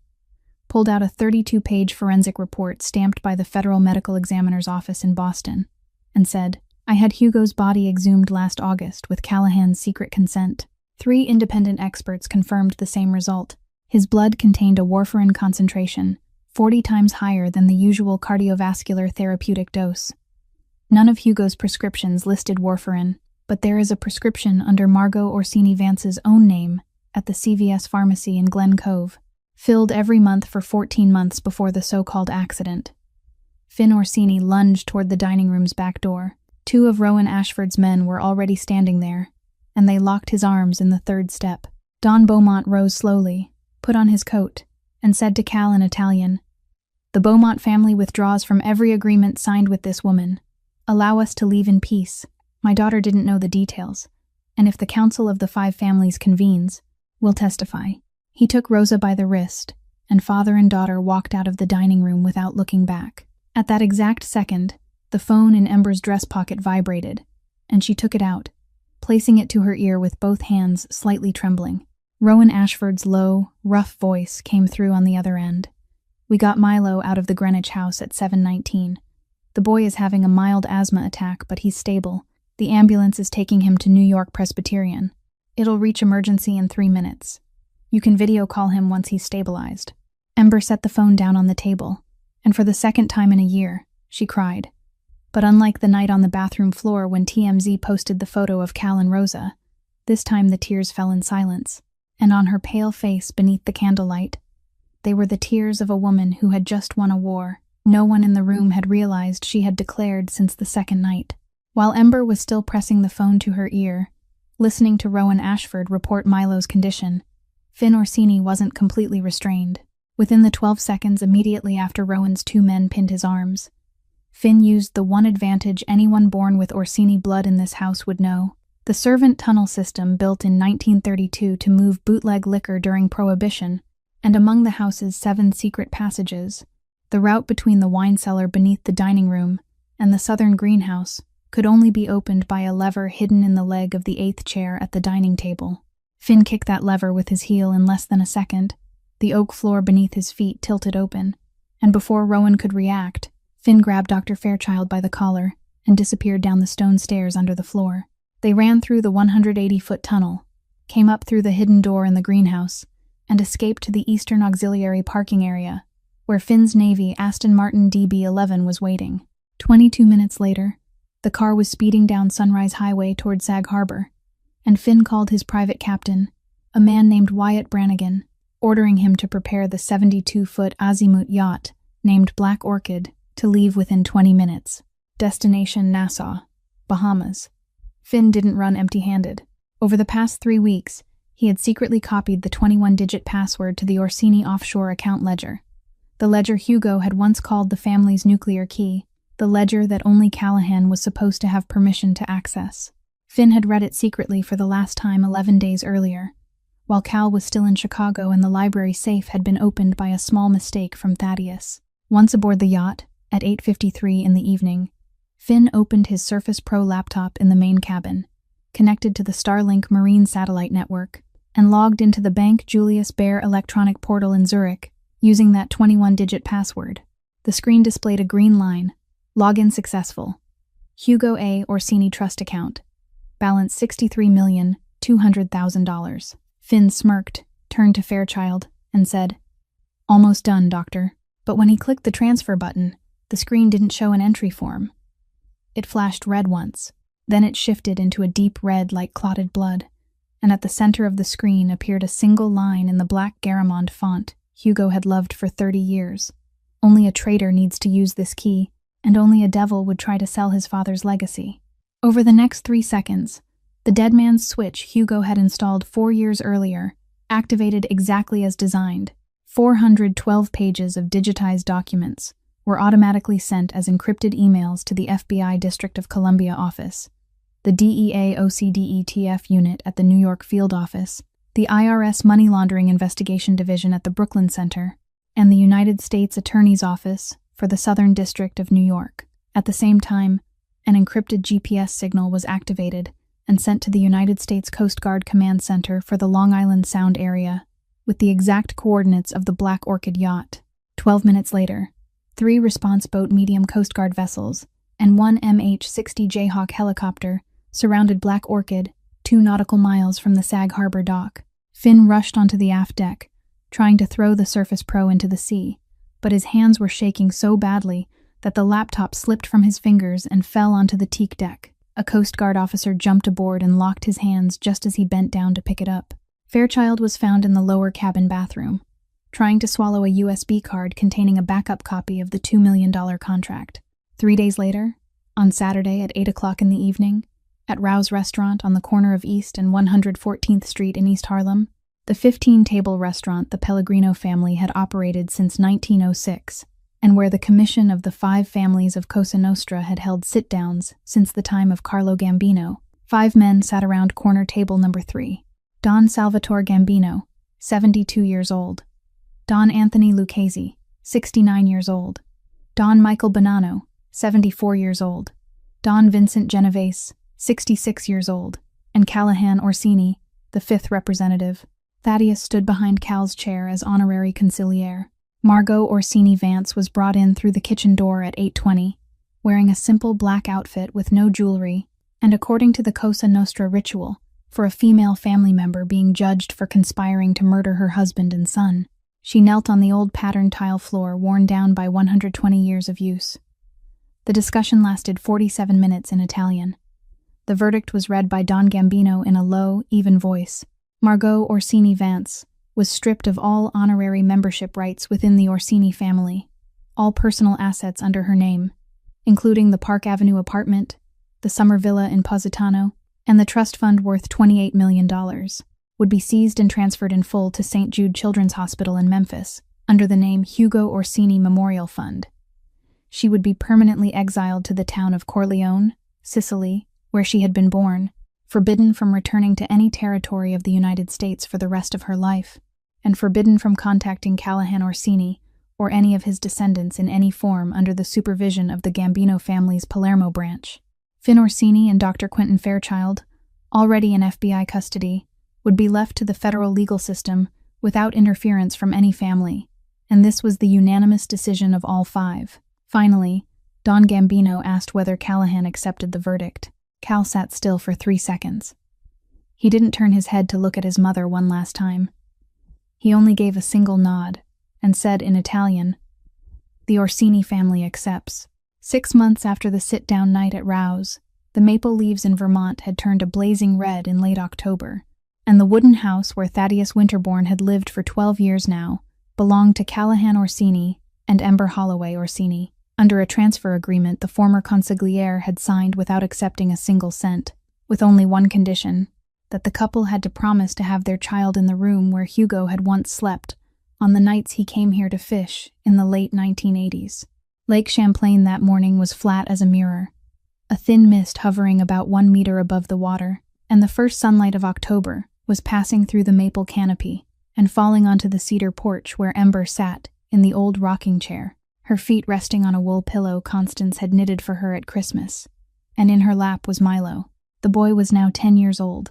S1: pulled out a 32-page forensic report stamped by the Federal Medical Examiner's Office in Boston, and said, "I had Hugo's body exhumed last August with Callahan's secret consent. 3 independent experts confirmed the same result. His blood contained a warfarin concentration 40 times higher than the usual cardiovascular therapeutic dose. None of Hugo's prescriptions listed warfarin, but there is a prescription under Margot Orsini Vance's own name at the CVS pharmacy in Glen Cove, filled every month for 14 months before the so-called accident." Finn Orsini lunged toward the dining room's back door. Two of Rowan Ashford's men were already standing there, and they locked his arms in the third step. Don Beaumont rose slowly, put on his coat, and said to Cal in Italian, "The Beaumont family withdraws from every agreement signed with this woman. Allow us to leave in peace. My daughter didn't know the details, and if the Council of the Five Families convenes, we'll testify." He took Rosa by the wrist, and father and daughter walked out of the dining room without looking back. At that exact second, the phone in Ember's dress pocket vibrated, and she took it out, placing it to her ear with both hands slightly trembling. Rowan Ashford's low, rough voice came through on the other end. "We got Milo out of the Greenwich house at 7:19. The boy is having a mild asthma attack, but he's stable. The ambulance is taking him to New York Presbyterian. It'll reach emergency in 3 minutes. You can video call him once he's stabilized." Ember set the phone down on the table, and for the second time in a year, she cried. But unlike the night on the bathroom floor when TMZ posted the photo of Cal and Rosa, this time the tears fell in silence, and on her pale face beneath the candlelight, they were the tears of a woman who had just won a war no one in the room had realized she had declared since the second night. While Ember was still pressing the phone to her ear, listening to Rowan Ashford report Milo's condition, Finn Orsini wasn't completely restrained. Within the 12 seconds immediately after Rowan's two men pinned his arms, Finn used the one advantage anyone born with Orsini blood in this house would know: the servant tunnel system built in 1932 to move bootleg liquor during Prohibition, and among the house's 7 secret passages, the route between the wine cellar beneath the dining room and the southern greenhouse could only be opened by a lever hidden in the leg of the 8th chair at the dining table. Finn kicked that lever with his heel in less than a second. The oak floor beneath his feet tilted open, and before Rowan could react, Finn grabbed Dr. Fairchild by the collar and disappeared down the stone stairs under the floor. They ran through the 180-foot tunnel, came up through the hidden door in the greenhouse, and escaped to the eastern auxiliary parking area, where Finn's Navy Aston Martin DB11 was waiting. 22 minutes later, the car was speeding down Sunrise Highway toward Sag Harbor, and Finn called his private captain, a man named Wyatt Brannigan, ordering him to prepare the 72-foot Azimuth yacht, named Black Orchid, to leave within 20 minutes. Destination Nassau, Bahamas. Finn didn't run empty-handed. Over the past 3 weeks, he had secretly copied the 21-digit password to the Orsini offshore account ledger. The ledger Hugo had once called the family's nuclear key, the ledger that only Callahan was supposed to have permission to access. Finn had read it secretly for the last time 11 days earlier, while Cal was still in Chicago and the library safe had been opened by a small mistake from Thaddeus. Once aboard the yacht, at 8:53 in the evening, Finn opened his Surface Pro laptop in the main cabin, connected to the Starlink Marine satellite network, and logged into the Bank Julius Baer electronic portal in Zurich using that 21-digit password. The screen displayed a green line. Login successful. Hugo A. Orsini Trust Account. Balance $63,200,000. Finn smirked, turned to Fairchild, and said, "Almost done, Doctor." But when he clicked the transfer button, the screen didn't show an entry form. It flashed red once, then it shifted into a deep red like clotted blood, and at the center of the screen appeared a single line in the black Garamond font Hugo had loved for 30 years. Only a traitor needs to use this key, and only a devil would try to sell his father's legacy. Over the next 3 seconds, the dead man's switch Hugo had installed 4 years earlier activated exactly as designed. 412 pages of digitized documents were automatically sent as encrypted emails to the FBI District of Columbia office, the DEA OCDETF unit at the New York field office, the IRS Money Laundering Investigation Division at the Brooklyn Center, and the United States Attorney's Office for the Southern District of New York. At the same time, an encrypted GPS signal was activated and sent to the United States Coast Guard Command Center for the Long Island Sound area, with the exact coordinates of the Black Orchid yacht. 12 minutes later, 3 response boat medium Coast Guard vessels and 1 MH-60 Jayhawk helicopter surrounded Black Orchid 2 nautical miles from the Sag Harbor dock. Finn rushed onto the aft deck, trying to throw the Surface Pro into the sea, but his hands were shaking so badly that the laptop slipped from his fingers and fell onto the teak deck. A Coast Guard officer jumped aboard and locked his hands just as he bent down to pick it up. Fairchild was found in the lower cabin bathroom, trying to swallow a USB card containing a backup copy of the $2 million contract. 3 days later, On Saturday at 8 o'clock in the evening, at Rouse Restaurant on the corner of East and 114th Street in East Harlem, the 15-table restaurant the Pellegrino family had operated since 1906, and where the Commission of the 5 families of Cosa Nostra had held sit-downs since the time of Carlo Gambino, 5 men sat around corner table number 3. Don Salvatore Gambino, 72 years old. Don Anthony Lucchesi, 69 years old. Don Michael Bonanno, 74 years old. Don Vincent Genovese, 66 years old. And Callahan Orsini, the 5th representative. Thaddeus stood behind Cal's chair as honorary consigliere. Margot Orsini Vance was brought in through the kitchen door at 8:20, wearing a simple black outfit with no jewelry, and according to the Cosa Nostra ritual, for a female family member being judged for conspiring to murder her husband and son. She knelt on the old patterned tile floor worn down by 120 years of use. The discussion lasted 47 minutes in Italian. The verdict was read by Don Gambino in a low, even voice. Margot Orsini Vance was stripped of all honorary membership rights within the Orsini family, all personal assets under her name, including the Park Avenue apartment, the summer villa in Positano, and the trust fund worth $28 million, would be seized and transferred in full to St. Jude Children's Hospital in Memphis under the name Hugo Orsini Memorial Fund. She would be permanently exiled to the town of Corleone, Sicily, where she had been born, forbidden from returning to any territory of the United States for the rest of her life, and forbidden from contacting Callahan Orsini or any of his descendants in any form under the supervision of the Gambino family's Palermo branch. Finn Orsini and Dr. Quentin Fairchild, already in FBI custody, would be left to the federal legal system without interference from any family, and this was the unanimous decision of all 5. Finally, Don Gambino asked whether Callahan accepted the verdict. Cal sat still for 3 seconds. He didn't turn his head to look at his mother one last time. He only gave a single nod and said in Italian, "The Orsini family accepts." 6 months after the sit-down night at Rouse, the maple leaves in Vermont had turned a blazing red in late October, and the wooden house where Thaddeus Winterbourne had lived for 12 years now belonged to Callahan Orsini and Ember Holloway Orsini. Under a transfer agreement the former consigliere had signed without accepting a single cent, with only one condition, that the couple had to promise to have their child in the room where Hugo had once slept on the nights he came here to fish in the late 1980s. Lake Champlain that morning was flat as a mirror, a thin mist hovering about 1 meter above the water, and the first sunlight of October was passing through the maple canopy and falling onto the cedar porch where Ember sat in the old rocking chair, her feet resting on a wool pillow Constance had knitted for her at Christmas, and in her lap was Milo. The boy was now 10 years old,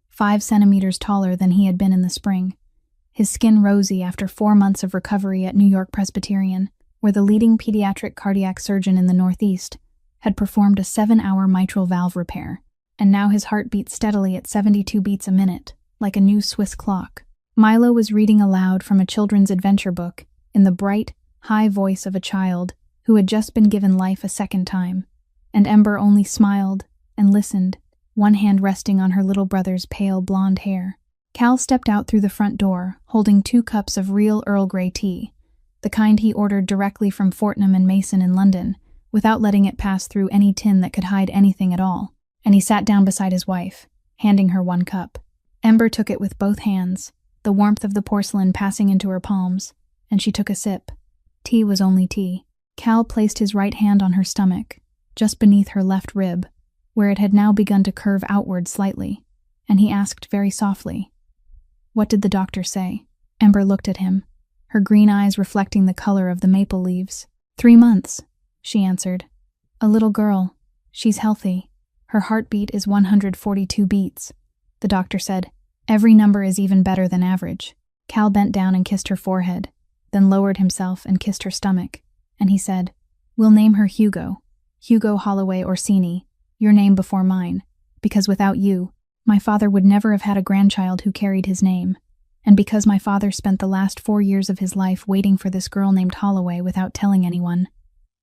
S1: 5 centimeters taller than he had been in the spring, his skin rosy after 4 months of recovery at New York Presbyterian, where the leading pediatric cardiac surgeon in the Northeast had performed a 7-hour mitral valve repair, and now his heart beat steadily at 72 beats a minute, like a new Swiss clock. Milo was reading aloud from a children's adventure book in the bright, high voice of a child who had just been given life a second time, and Ember only smiled and listened, one hand resting on her little brother's pale blonde hair. Cal stepped out through the front door, holding 2 cups of real Earl Grey tea, the kind he ordered directly from Fortnum and Mason in London, without letting it pass through any tin that could hide anything at all, and he sat down beside his wife, handing her 1 cup. Ember took it with both hands, the warmth of the porcelain passing into her palms, and she took a sip. Tea was only tea. Cal placed his right hand on her stomach, just beneath her left rib, where it had now begun to curve outward slightly, and he asked very softly, "What did the doctor say?" Ember looked at him, her green eyes reflecting the color of the maple leaves. 3 months, she answered. "A little girl. She's healthy. Her heartbeat is 142 beats." The doctor said, "Every number is even better than average." Cal bent down and kissed her forehead, then lowered himself and kissed her stomach, and he said, "We'll name her Hugo Holloway Orsini, your name before mine, because without you, my father would never have had a grandchild who carried his name, and because my father spent the last 4 years of his life waiting for this girl named Holloway without telling anyone."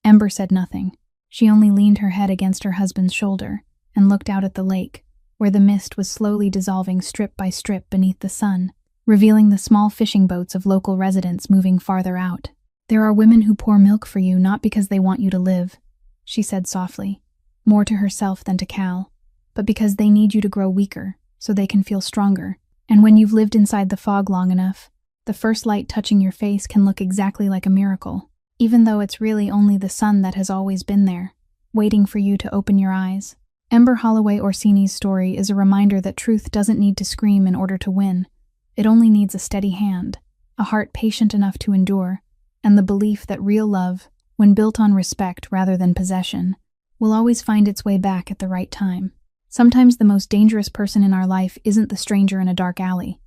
S1: Ember said nothing. She only leaned her head against her husband's shoulder and looked out at the lake, where the mist was slowly dissolving strip by strip beneath the sun, revealing the small fishing boats of local residents moving farther out. "There are women who pour milk for you not because they want you to live," she said softly, more to herself than to Cal, but because they need you to grow weaker so they can feel stronger. And when you've lived inside the fog long enough, the first light touching your face can look exactly like a miracle, even though it's really only the sun that has always been there, waiting for you to open your eyes. Ember Holloway Orsini's story is a reminder that truth doesn't need to scream in order to win. It only needs a steady hand, a heart patient enough to endure, and the belief that real love, when built on respect rather than possession, will always find its way back at the right time. Sometimes the most dangerous person in our life isn't the stranger in a dark alley,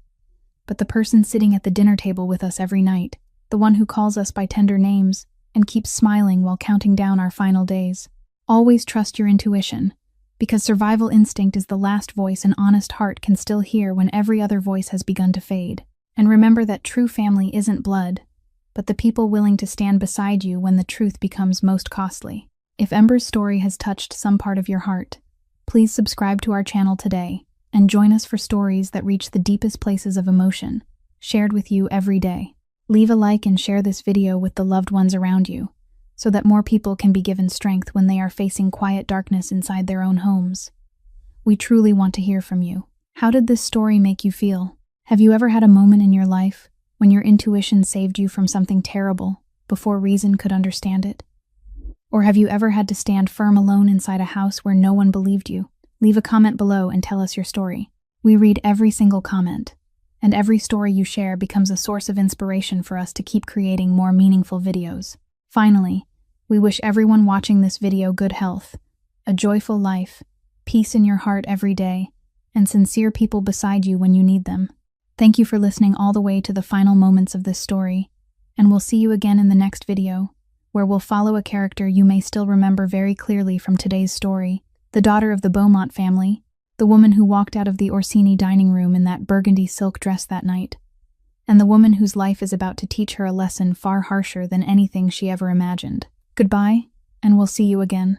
S1: but the person sitting at the dinner table with us every night, the one who calls us by tender names and keeps smiling while counting down our final days. Always trust your intuition, because survival instinct is the last voice an honest heart can still hear when every other voice has begun to fade. And remember that true family isn't blood, but the people willing to stand beside you when the truth becomes most costly. If Ember's story has touched some part of your heart, please subscribe to our channel today and join us for stories that reach the deepest places of emotion, shared with you every day. Leave a like and share this video with the loved ones around you, so that more people can be given strength when they are facing quiet darkness inside their own homes. We truly want to hear from you. How did this story make you feel? Have you ever had a moment in your life when your intuition saved you from something terrible before reason could understand it? Or have you ever had to stand firm alone inside a house where no one believed you? Leave a comment below and tell us your story. We read every single comment, and every story you share becomes a source of inspiration for us to keep creating more meaningful videos. Finally, we wish everyone watching this video good health, a joyful life, peace in your heart every day, and sincere people beside you when you need them. Thank you for listening all the way to the final moments of this story, and we'll see you again in the next video, where we'll follow a character you may still remember very clearly from today's story, the daughter of the Beaumont family, the woman who walked out of the Orsini dining room in that burgundy silk dress that night, and the woman whose life is about to teach her a lesson far harsher than anything she ever imagined. Goodbye, and we'll see you again.